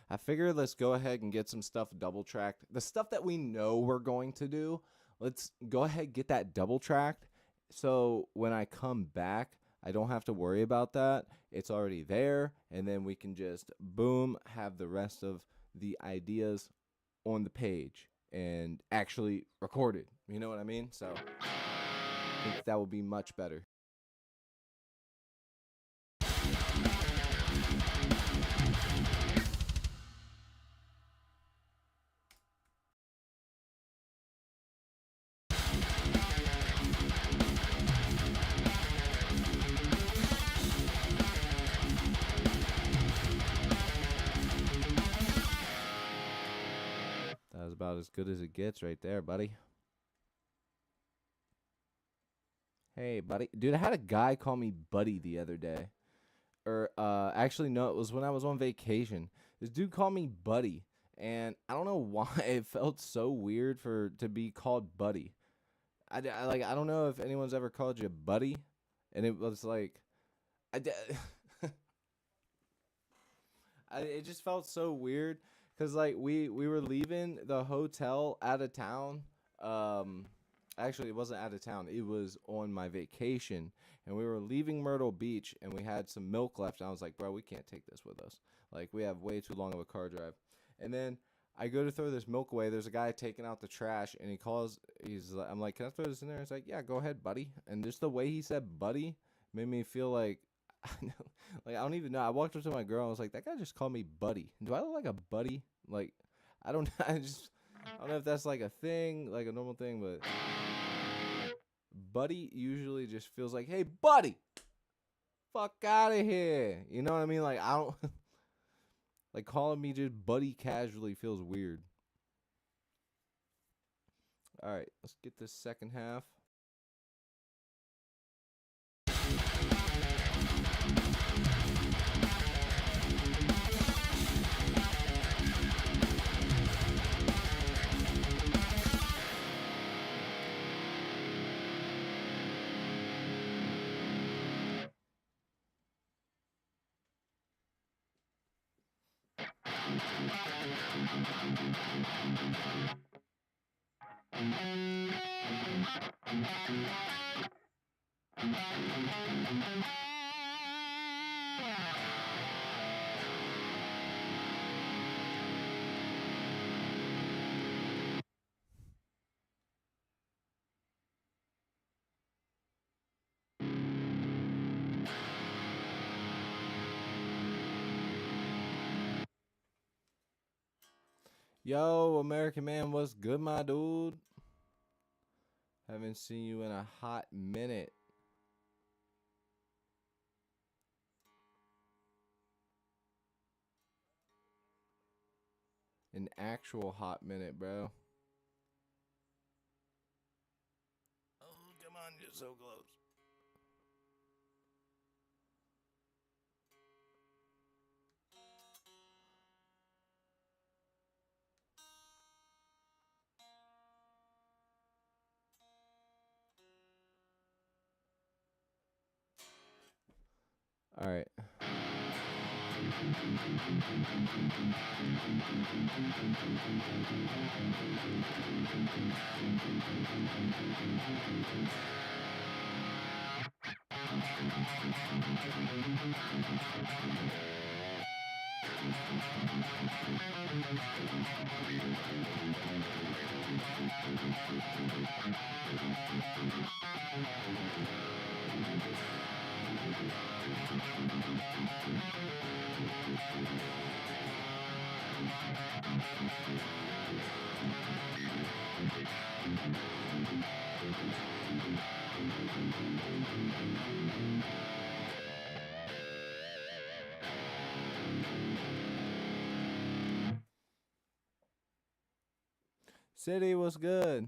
I figured let's go ahead and get some stuff double tracked. The stuff that we know we're going to do, let's go ahead and get that double tracked. So when I come back, I don't have to worry about that. It's already there. And then we can just, boom, have the rest of the ideas on the page and actually recorded. You know what I mean? So I think that will be much better. That was about as good as it gets right there, buddy. Hey, buddy. Dude, I had a guy call me buddy the other day. Or, actually, no, it was when I was on vacation. This dude called me buddy. And I don't know why it felt so weird to be called buddy. I don't know if anyone's ever called you buddy. And it was like, it just felt so weird. Because, like, we were leaving the hotel out of town. Actually, it wasn't out of town. It was on my vacation. And we were leaving Myrtle Beach, and we had some milk left. And I was like, bro, we can't take this with us. Like, we have way too long of a car drive. And then I go to throw this milk away. There's a guy taking out the trash, and I'm like, can I throw this in there? He's like, yeah, go ahead, buddy. And just the way he said buddy made me feel like, like, I don't even know. I walked up to my girl, and I was like, that guy just called me buddy. Do I look like a buddy? Like, I don't know if that's like a thing, like a normal thing, but buddy usually just feels like, hey, buddy, fuck out of here. You know what I mean? Like, I don't, like, calling me just buddy casually feels weird. All right, let's get this second half. Yo, American Man, what's good, my dude? Haven't seen you in a hot minute. An actual hot minute, bro. Oh, come on, you're so close. All right. City, what's good?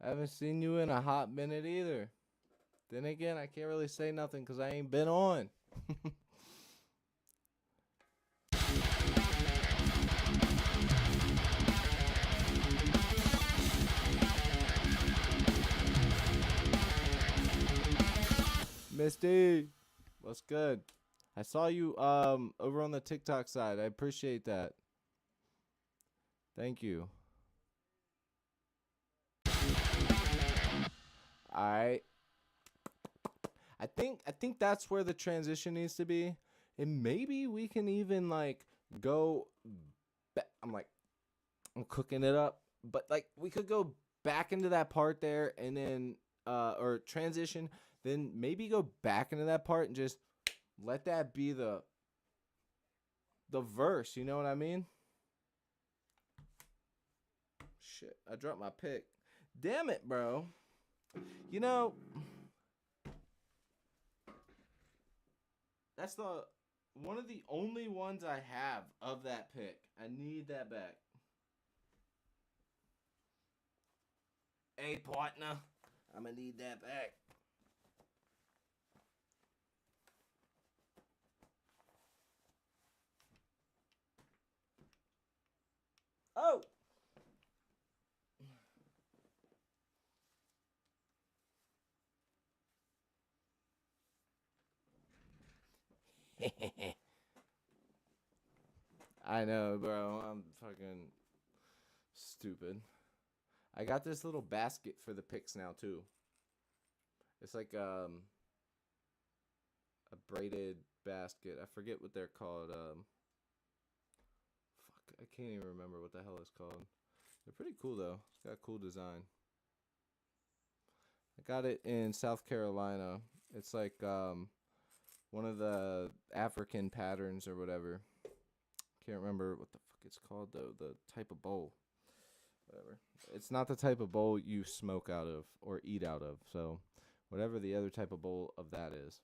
I haven't seen you in a hot minute either. Then again, I can't really say nothing because I ain't been on. Misty, what's good? I saw you over on the TikTok side. I appreciate that. Thank you. I I think that's where the transition needs to be. And maybe we can even like go I'm like I'm cooking it up, but like we could go back into that part there and then or transition, then maybe go back into that part and just let that be the verse, you know what I mean? Shit, I dropped my pick. Damn it, bro. You know, that's the one of the only ones I have of that pick. I need that back. Hey, partner, I'm gonna need that back. Oh. I know, bro. I'm fucking stupid. I got this little basket for the picks now too. It's like a braided basket. I forget what they're called. Fuck, I can't even remember what the hell it's called. They're pretty cool though. It's got a cool design. I got it in South Carolina. It's like one of the African patterns or whatever. Can't remember what the fuck it's called though. The type of bowl. Whatever. It's not the type of bowl you smoke out of or eat out of. So, whatever the other type of bowl of that is.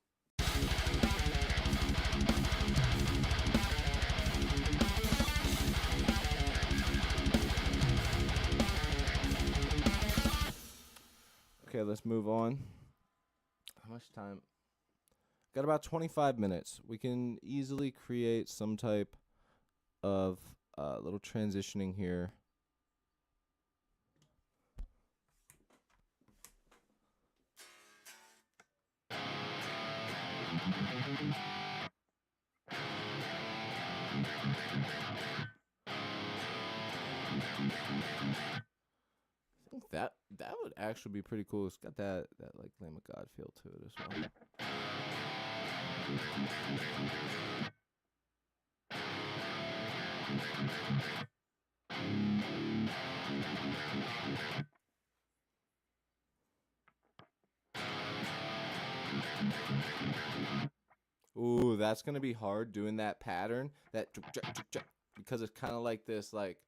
Okay, let's move on. How much time? Got about 25 minutes. We can easily create some type of little transitioning here. I think that would actually be pretty cool. It's got that like Lamb of God feel to it as well. Ooh, that's gonna be hard doing that pattern. Because it's kind of like this, like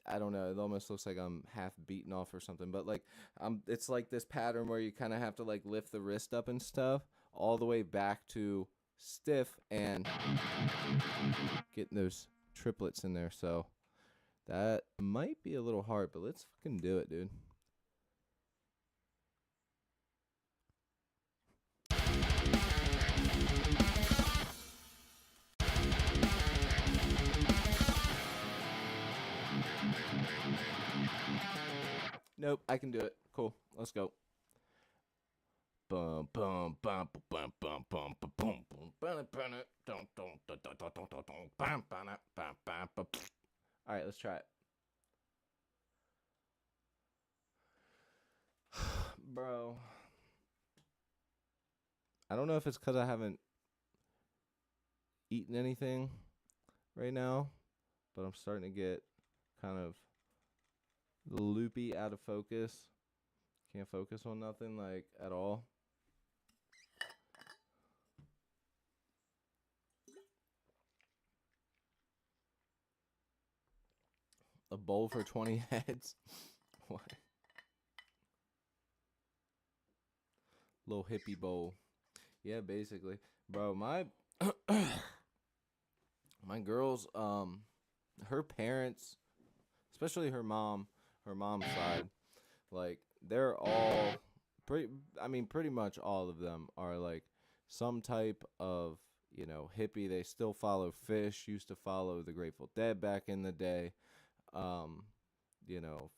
I don't know. It almost looks like I'm half beaten off or something. But like, it's like this pattern where you kind of have to like lift the wrist up and stuff all the way back to stiff and getting those triplets in there. So that might be a little hard, but let's fucking do it, dude. Nope, I can do it. Cool. Let's go. Bum bum bum bum bum bum bum bum bum bum. All right, let's try it. Bro, I don't know if it's because I haven't eaten anything right now, but I'm starting to get kind of loopy, out of focus. Can't focus on nothing like at all. A bowl for 20 heads. What? Little hippie bowl. Yeah, basically. Bro, my my girls, her parents, especially her mom's side, like they're all pretty much all of them are like some type of, hippie. They still follow Fish, used to follow the Grateful Dead back in the day. Um,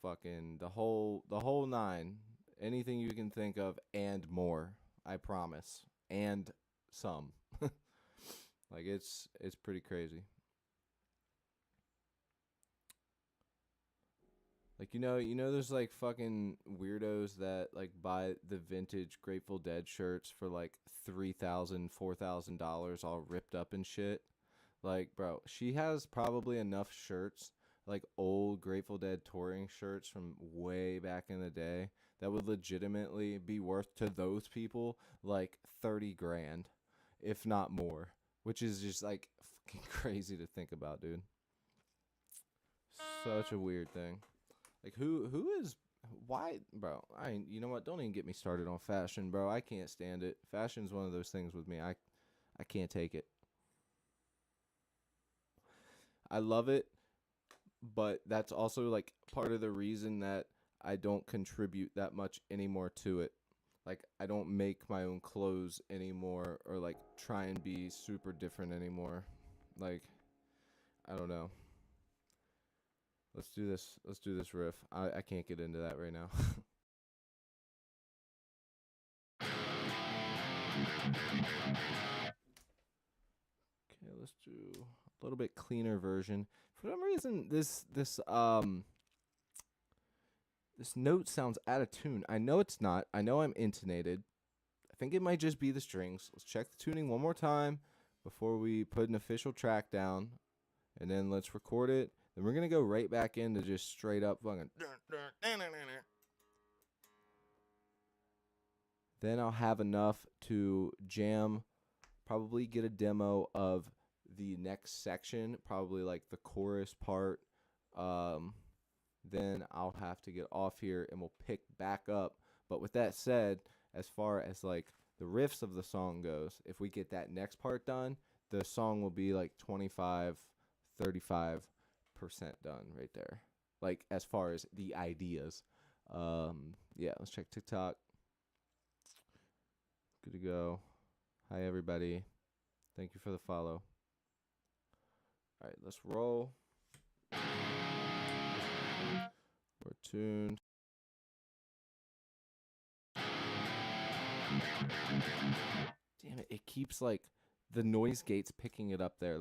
fucking the whole nine. Anything you can think of and more. I promise. And some. Like it's pretty crazy. Like there's like fucking weirdos that like buy the vintage Grateful Dead shirts for like $3,000, $4,000 all ripped up and shit. Like, bro, she has probably enough shirts, like old Grateful Dead touring shirts from way back in the day, that would legitimately be worth to those people like 30 grand, if not more, which is just like fucking crazy to think about, dude. Such a weird thing. Like who is why, bro? You know what? Don't even get me started on fashion, bro. I can't stand it. Fashion's one of those things with me. I can't take it. I love it, but that's also like part of the reason that I don't contribute that much anymore to it. Like I don't make my own clothes anymore or like try and be super different anymore. Like I don't know. Let's do this. Let's do this riff. I can't get into that right now. Okay, let's do a little bit cleaner version. For some reason, this note sounds out of tune. I know it's not. I know I'm intonated. I think it might just be the strings. Let's check the tuning one more time before we put an official track down, and then let's record it. Then we're gonna go right back into just straight up fucking. Then I'll have enough to jam, probably get a demo of the next section, probably like the chorus part. Um, then I'll have to get off here and we'll pick back up. But with that said, as far as like the riffs of the song goes, if we get that next part done, the song will be like 25, 35% done right there. Like as far as the ideas. Yeah, let's check TikTok. Good to go. Hi, everybody. Thank you for the follow. All right, let's roll. We're tuned. Damn it, it keeps like the noise gate's picking it up there.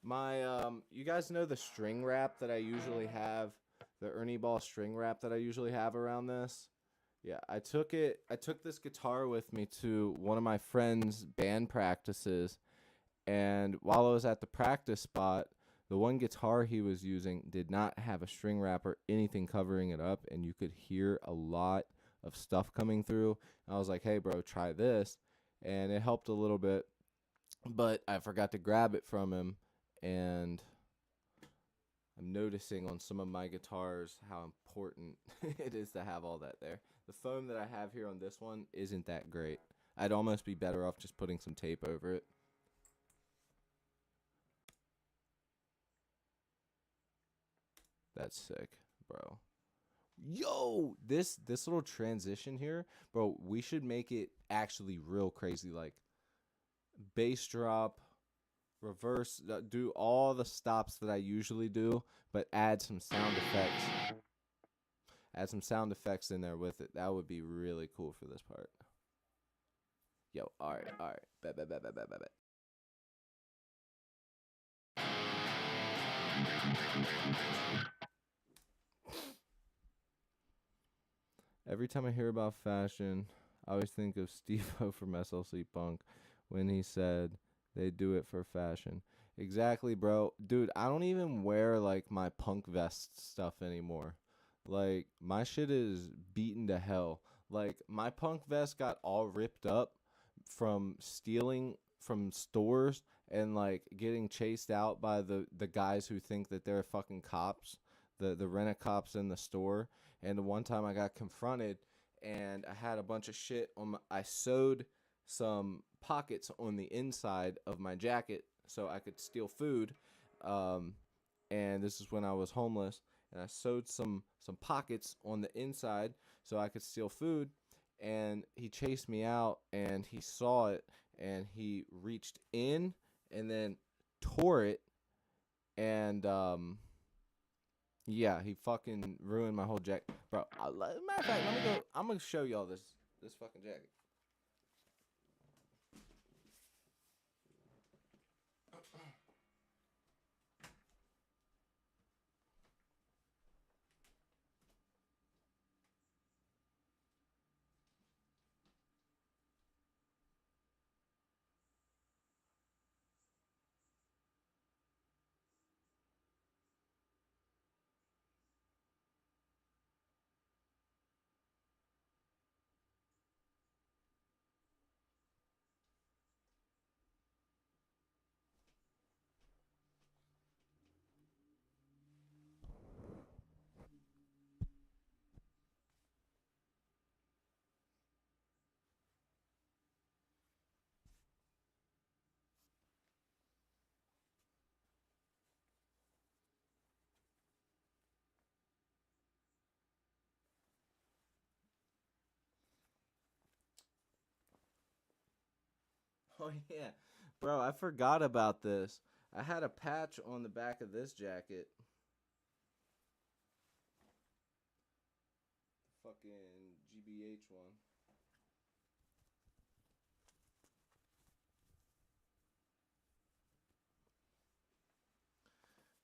My you guys know the string wrap that I usually have, the Ernie Ball string wrap that I usually have around this? Yeah, I took this guitar with me to one of my friend's band practices, and while I was at the practice spot, the one guitar he was using did not have a string wrap or anything covering it up, and you could hear a lot of stuff coming through. And I was like, "Hey, bro, try this," and it helped a little bit, but I forgot to grab it from him, and I'm noticing on some of my guitars how important it is to have all that there. The foam that I have here on this one isn't that great. I'd almost be better off just putting some tape over it. That's sick, bro. Yo, this little transition here, bro, we should make it actually real crazy, like bass drop, reverse, do all the stops that I usually do, but add some sound effects. Add some sound effects in there with it. That would be really cool for this part. Yo, all right. Bet, bet, bet, bet, bet, bet, bet. Every time I hear about fashion, I always think of Steve-O from SLC Punk when he said they do it for fashion. Exactly, bro. Dude, I don't even wear like my punk vest stuff anymore. Like my shit is beaten to hell. Like my punk vest got all ripped up from stealing from stores and like getting chased out by the guys who think that they're fucking cops, the rent a cops in the store. And the one time I got confronted and I had a bunch of shit on I sewed some pockets on the inside of my jacket so I could steal food. Um, and this is when I was homeless, and I sewed some pockets on the inside so I could steal food. And he chased me out, and he saw it, and he reached in and then tore it And yeah, he fucking ruined my whole jacket, bro. Matter of fact, let me go. I'm gonna show y'all this fucking jacket. Oh yeah, bro, I forgot about this. I had a patch on the back of this jacket. Fucking GBH one.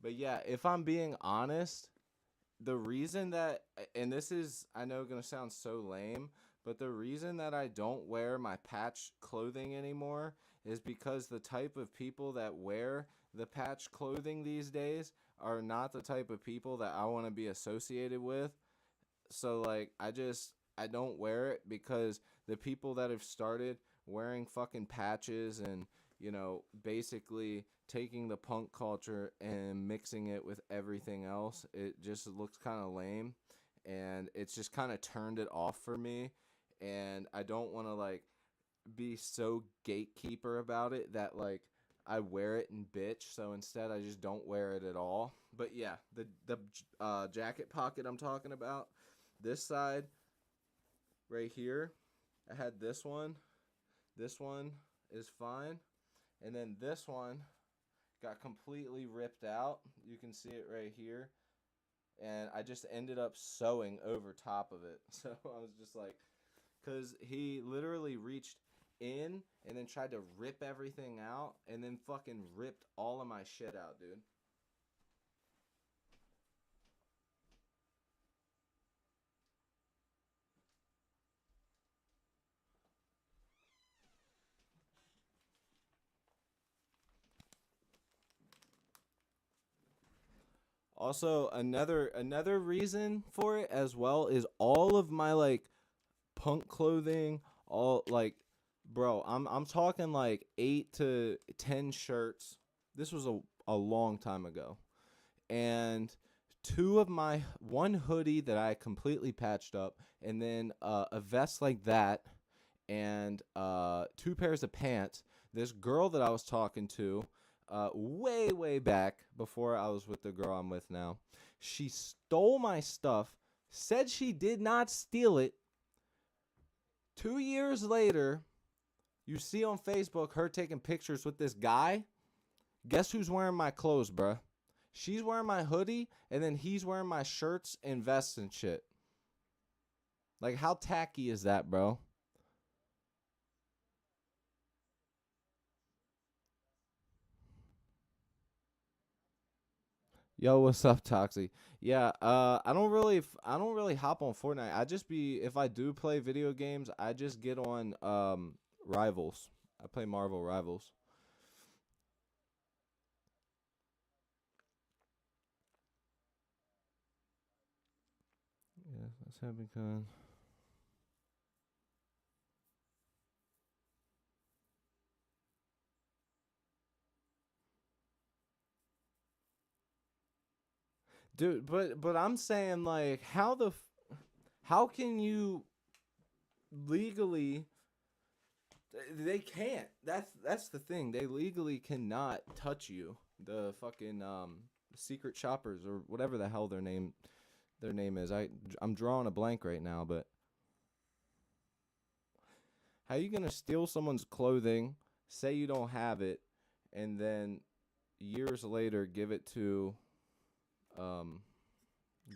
But yeah, if I'm being honest, the reason that, and this is, I know, gonna sound so lame, but the reason that I don't wear my patch clothing anymore is because the type of people that wear the patch clothing these days are not the type of people that I want to be associated with. So like I don't wear it because the people that have started wearing fucking patches and basically taking the punk culture and mixing it with everything else, it just looks kind of lame, and it's just kind of turned it off for me. And I don't want to like be so gatekeeper about it that like I wear it and bitch. So instead, I just don't wear it at all. But yeah, the jacket pocket I'm talking about, this side right here, I had this one. This one is fine, and then this one got completely ripped out. You can see it right here, and I just ended up sewing over top of it. So I was just like, because he literally reached in and then tried to rip everything out and then fucking ripped all of my shit out, dude. Also, another reason for it as well is all of my like punk clothing, all like, bro, I'm talking like 8 to 10 shirts. This was a long time ago. And two of my one hoodie that I completely patched up, and then a vest like that, and two pairs of pants. This girl that I was talking to, way back before I was with the girl I'm with now, she stole my stuff. Said she did not steal it. 2 years later, you see on Facebook her taking pictures with this guy. Guess who's wearing my clothes, bruh? She's wearing my hoodie, and then he's wearing my shirts and vests and shit. Like, how tacky is that, bro? Yo, what's up, Toxie? Yeah, I don't really hop on Fortnite. I just be, if I do play video games, I just get on Rivals. I play Marvel Rivals. Yeah, that's happening. Dude, but I'm saying like how can you legally, they can't. That's the thing. They legally cannot touch you. The fucking secret shoppers or whatever the hell their name is. I'm drawing a blank right now, but how you going to steal someone's clothing, say you don't have it, and then years later give it to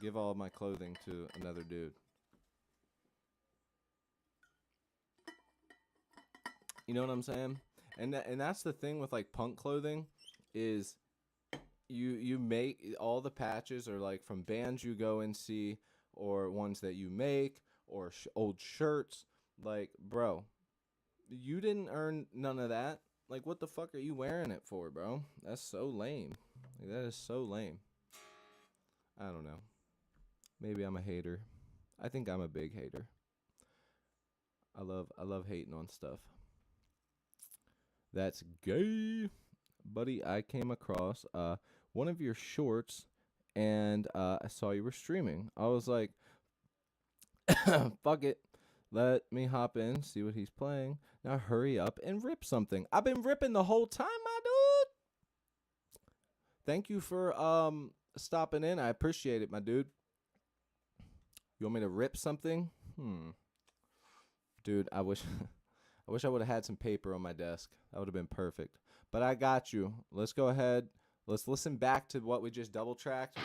give all my clothing to another dude. You know what I'm saying? And that's the thing with like punk clothing is you make all the patches are like from bands you go and see or ones that you make or old shirts. Like, bro, you didn't earn none of that. Like, what the fuck are you wearing it for, bro? That's so lame. Like, that is so lame. I don't know. Maybe I'm a hater. I think I'm a big hater. I love hating on stuff. That's gay. Buddy, I came across one of your shorts and I saw you were streaming. I was like, fuck it. Let me hop in, see what he's playing. Now hurry up and rip something. I've been ripping the whole time, my dude. Thank you for stopping in. I appreciate it, my dude. You want me to rip something? Dude, I wish I wish I would have had some paper on my desk. That would have been perfect. But I got you. Let's go ahead. Let's listen back to what we just double tracked.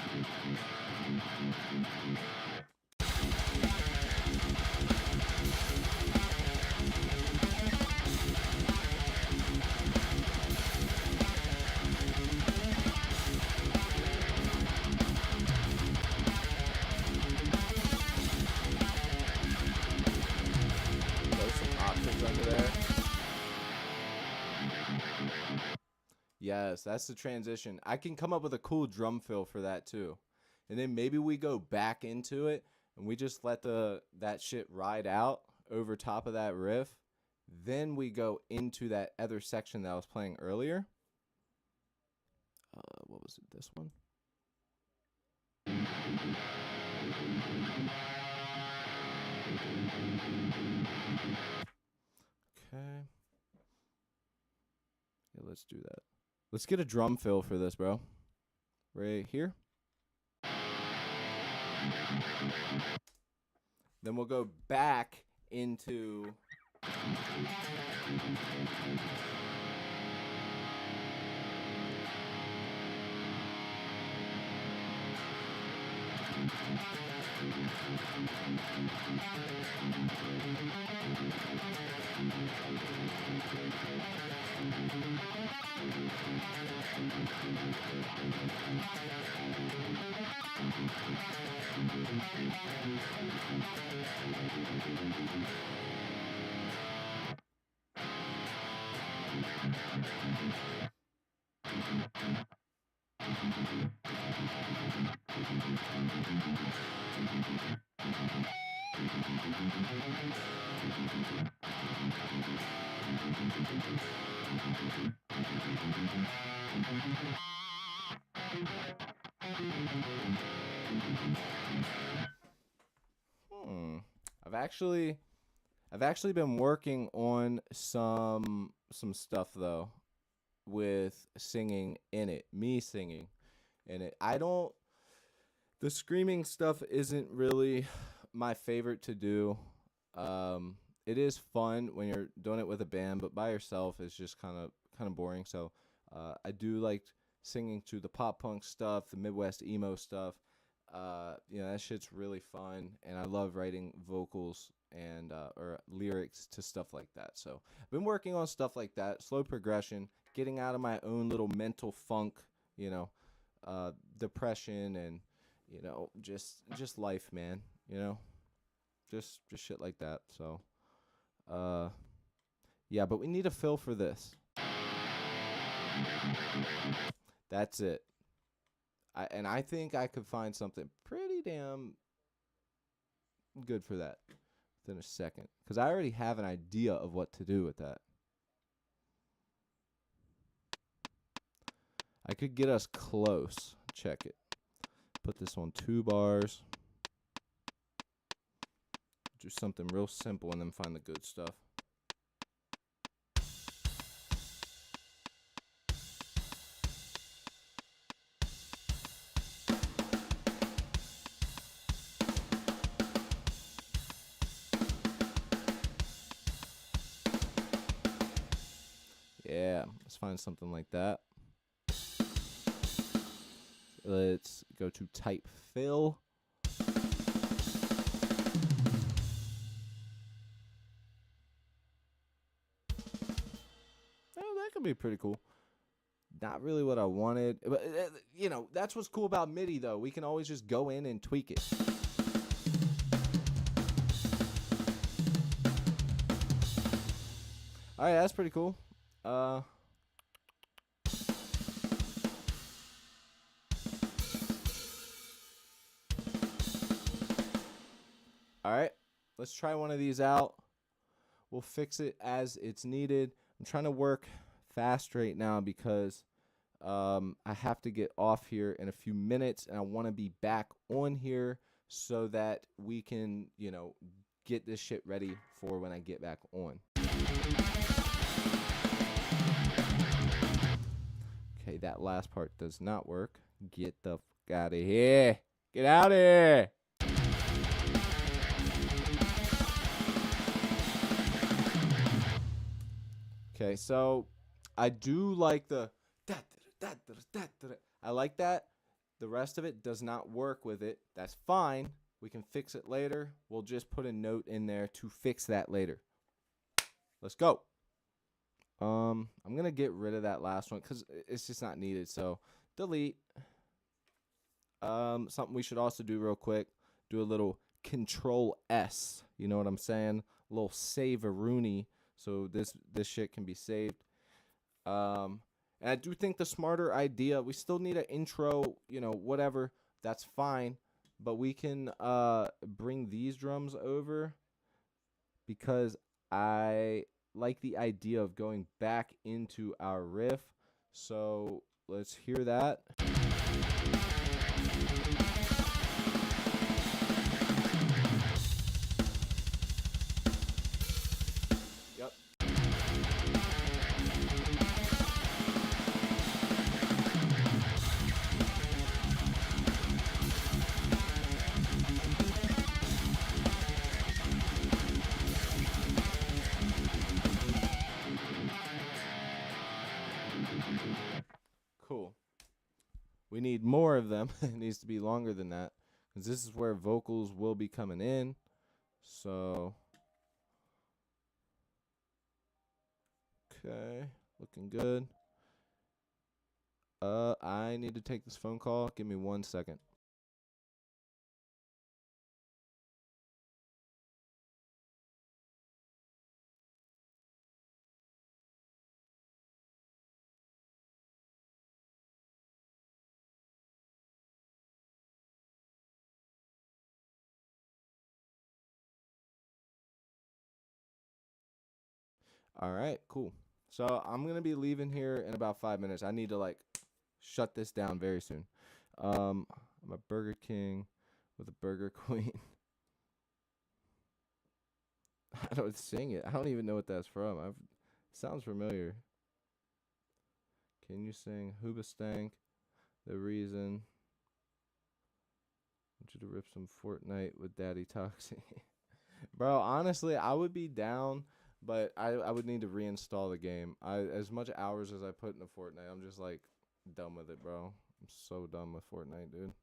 Yes, that's the transition. I can come up with a cool drum fill for that too. And then maybe we go back into it and we just let that shit ride out over top of that riff. Then we go into that other section that I was playing earlier. What was it? This one? Okay. Yeah, let's do that. Let's get a drum fill for this, bro. Right here. Then we'll go back into... I've actually been working on some stuff though with singing in it. Me singing in it. The screaming stuff isn't really my favorite to do. It is fun when you're doing it with a band, but by yourself it's just kind of boring. So I do like singing to the pop punk stuff, the Midwest emo stuff. That shit's really fun, and I love writing vocals and or lyrics to stuff like that. So I've been working on stuff like that, slow progression, getting out of my own little mental funk, depression and just life, man. Just shit like that. So yeah, but we need a fill for this. That's it. I think I could find something pretty damn good for that within a second. Because I already have an idea of what to do with that. I could get us close. Check it. Put this on 2 bars. Do something real simple and then find the good stuff. Yeah, let's find something like that. Let's go to type fill. Oh, that could be pretty cool. Not really what I wanted, but you know, that's what's cool about MIDI though. We can always just go in and tweak it. All right, that's pretty cool. All right, let's try one of these out. We'll fix it as it's needed. I'm trying to work fast right now because I have to get off here in a few minutes, and I want to be back on here so that we can, you know, get this shit ready for when I get back on. Okay, that last part does not work. Get the fuck out of here. Get out of here. Okay, so I do like the I like that. The rest of it does not work with it. That's fine. We can fix it later. We'll just put a note in there to fix that later. Let's go. I'm going to get rid of that last one cuz it's just not needed. So, delete. Something we should also do real quick. Do a little Control S. You know what I'm saying? A little save-a-rooney. So this shit can be saved. And I do think the smarter idea, we still need an intro, you know, whatever. That's fine. But we can bring these drums over because I like the idea of going back into our riff. So let's hear that. Cool. We need more of them. It needs to be longer than that because this is where vocals will be coming in. So, okay, looking good. I need to take this phone call. Give me 1 second. All right, cool. So I'm going to be leaving here in about 5 minutes. I need to like shut this down very soon. I'm a Burger King with a Burger Queen. I don't sing it. I don't even know what that's from. Sounds familiar. Can you sing Hoobastank? The Reason. I want you to rip some Fortnite with Daddy Toxic. Bro, honestly, I would be down, but I would need to reinstall the game. As much hours as I put into Fortnite, I'm just like done with it, bro. I'm so done with Fortnite, dude.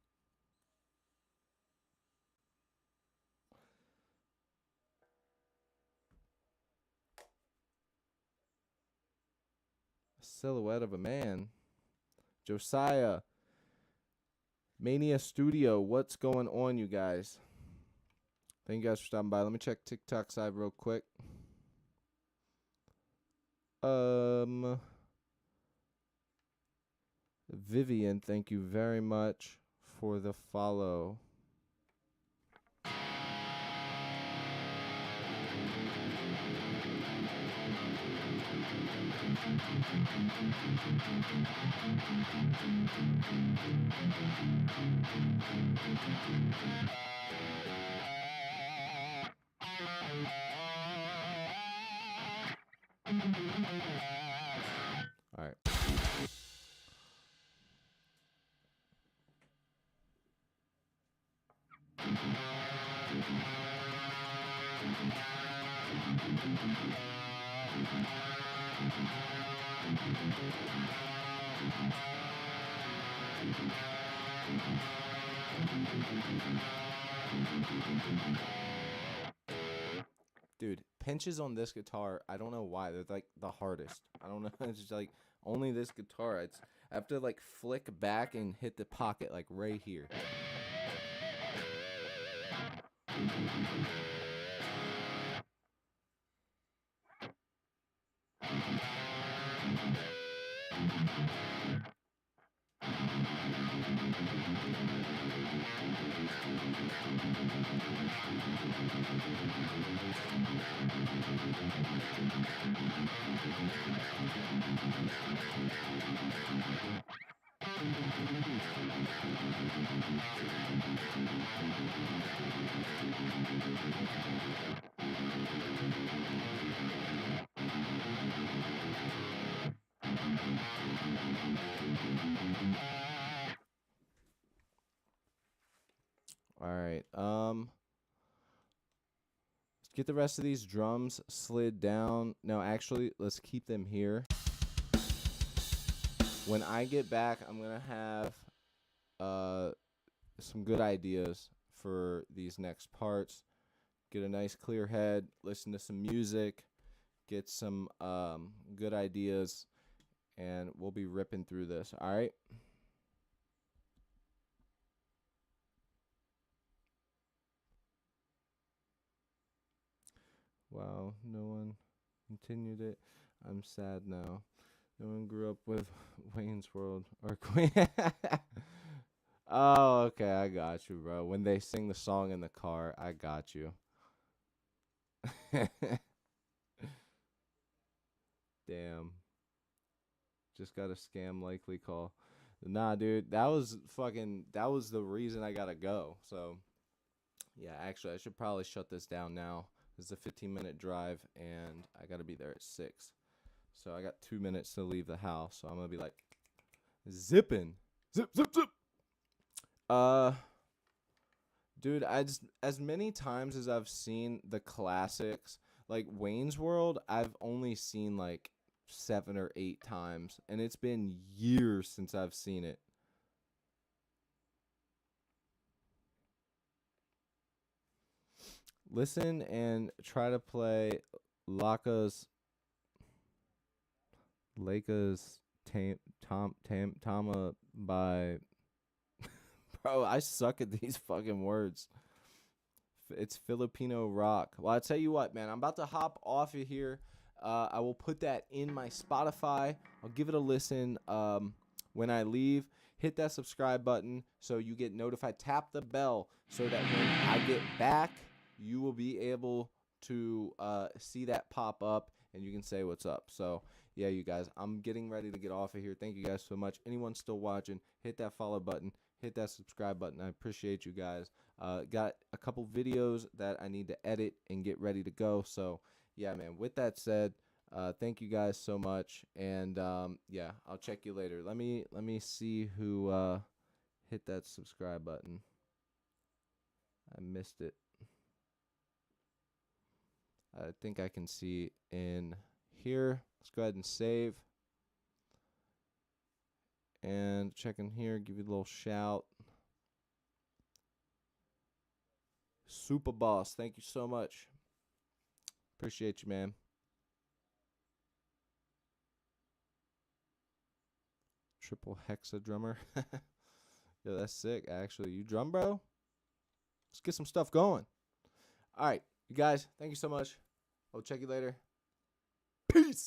Silhouette of a Man. Josiah. Mania Studio. What's going on, you guys? Thank you guys for stopping by. Let me check TikTok side real quick. Vivian, thank you very much for the follow. All right. Dude, pinches on this guitar, I don't know why. They're like the hardest. I don't know. It's just like only this guitar. I have to like flick back and hit the pocket like right here. All right. Let's get the rest of these drums slid down. No, actually, let's keep them here. When I get back, I'm going to have some good ideas for these next parts. Get a nice clear head, listen to some music, get some good ideas, and we'll be ripping through this. All right? Wow, no one continued it. I'm sad now. No one grew up with Wayne's World or Queen. Oh, okay, I got you, bro. When they sing the song in the car, I got you. Damn. Just got a scam likely call. Nah, dude, that was the reason I gotta go. So, yeah, actually, I should probably shut this down now. It's a 15-minute drive, and I gotta be there at 6. So I got 2 minutes to leave the house. So I'm gonna be like zipping, zip, zip, zip. Dude, as many times as I've seen the classics, like Wayne's World, I've only seen like 7 or 8 times, and it's been years since I've seen it. Listen and try to play Laka's Tama by Bro, I suck at these fucking words. It's Filipino rock. Well, I'll tell you what, man. I'm about to hop off of here. I will put that in my Spotify. I'll give it a listen when I leave. Hit that subscribe button so you get notified. Tap the bell so that when I get back, you will be able to see that pop up and you can say what's up. So, yeah, you guys, I'm getting ready to get off of here. Thank you guys so much. Anyone still watching, hit that follow button. Hit that subscribe button. I appreciate you guys. Got a couple videos that I need to edit and get ready to go. So, yeah, man, with that said, thank you guys so much. And, yeah, I'll check you later. Let me see who hit that subscribe button. I missed it. I think I can see in here. Let's go ahead and save. And check in here, give you a little shout. Super Boss, thank you so much. Appreciate you, man. Triple Hexa drummer. Yeah, that's sick, actually. You drum, bro? Let's get some stuff going. All right, you guys, thank you so much. I'll check you later. Peace.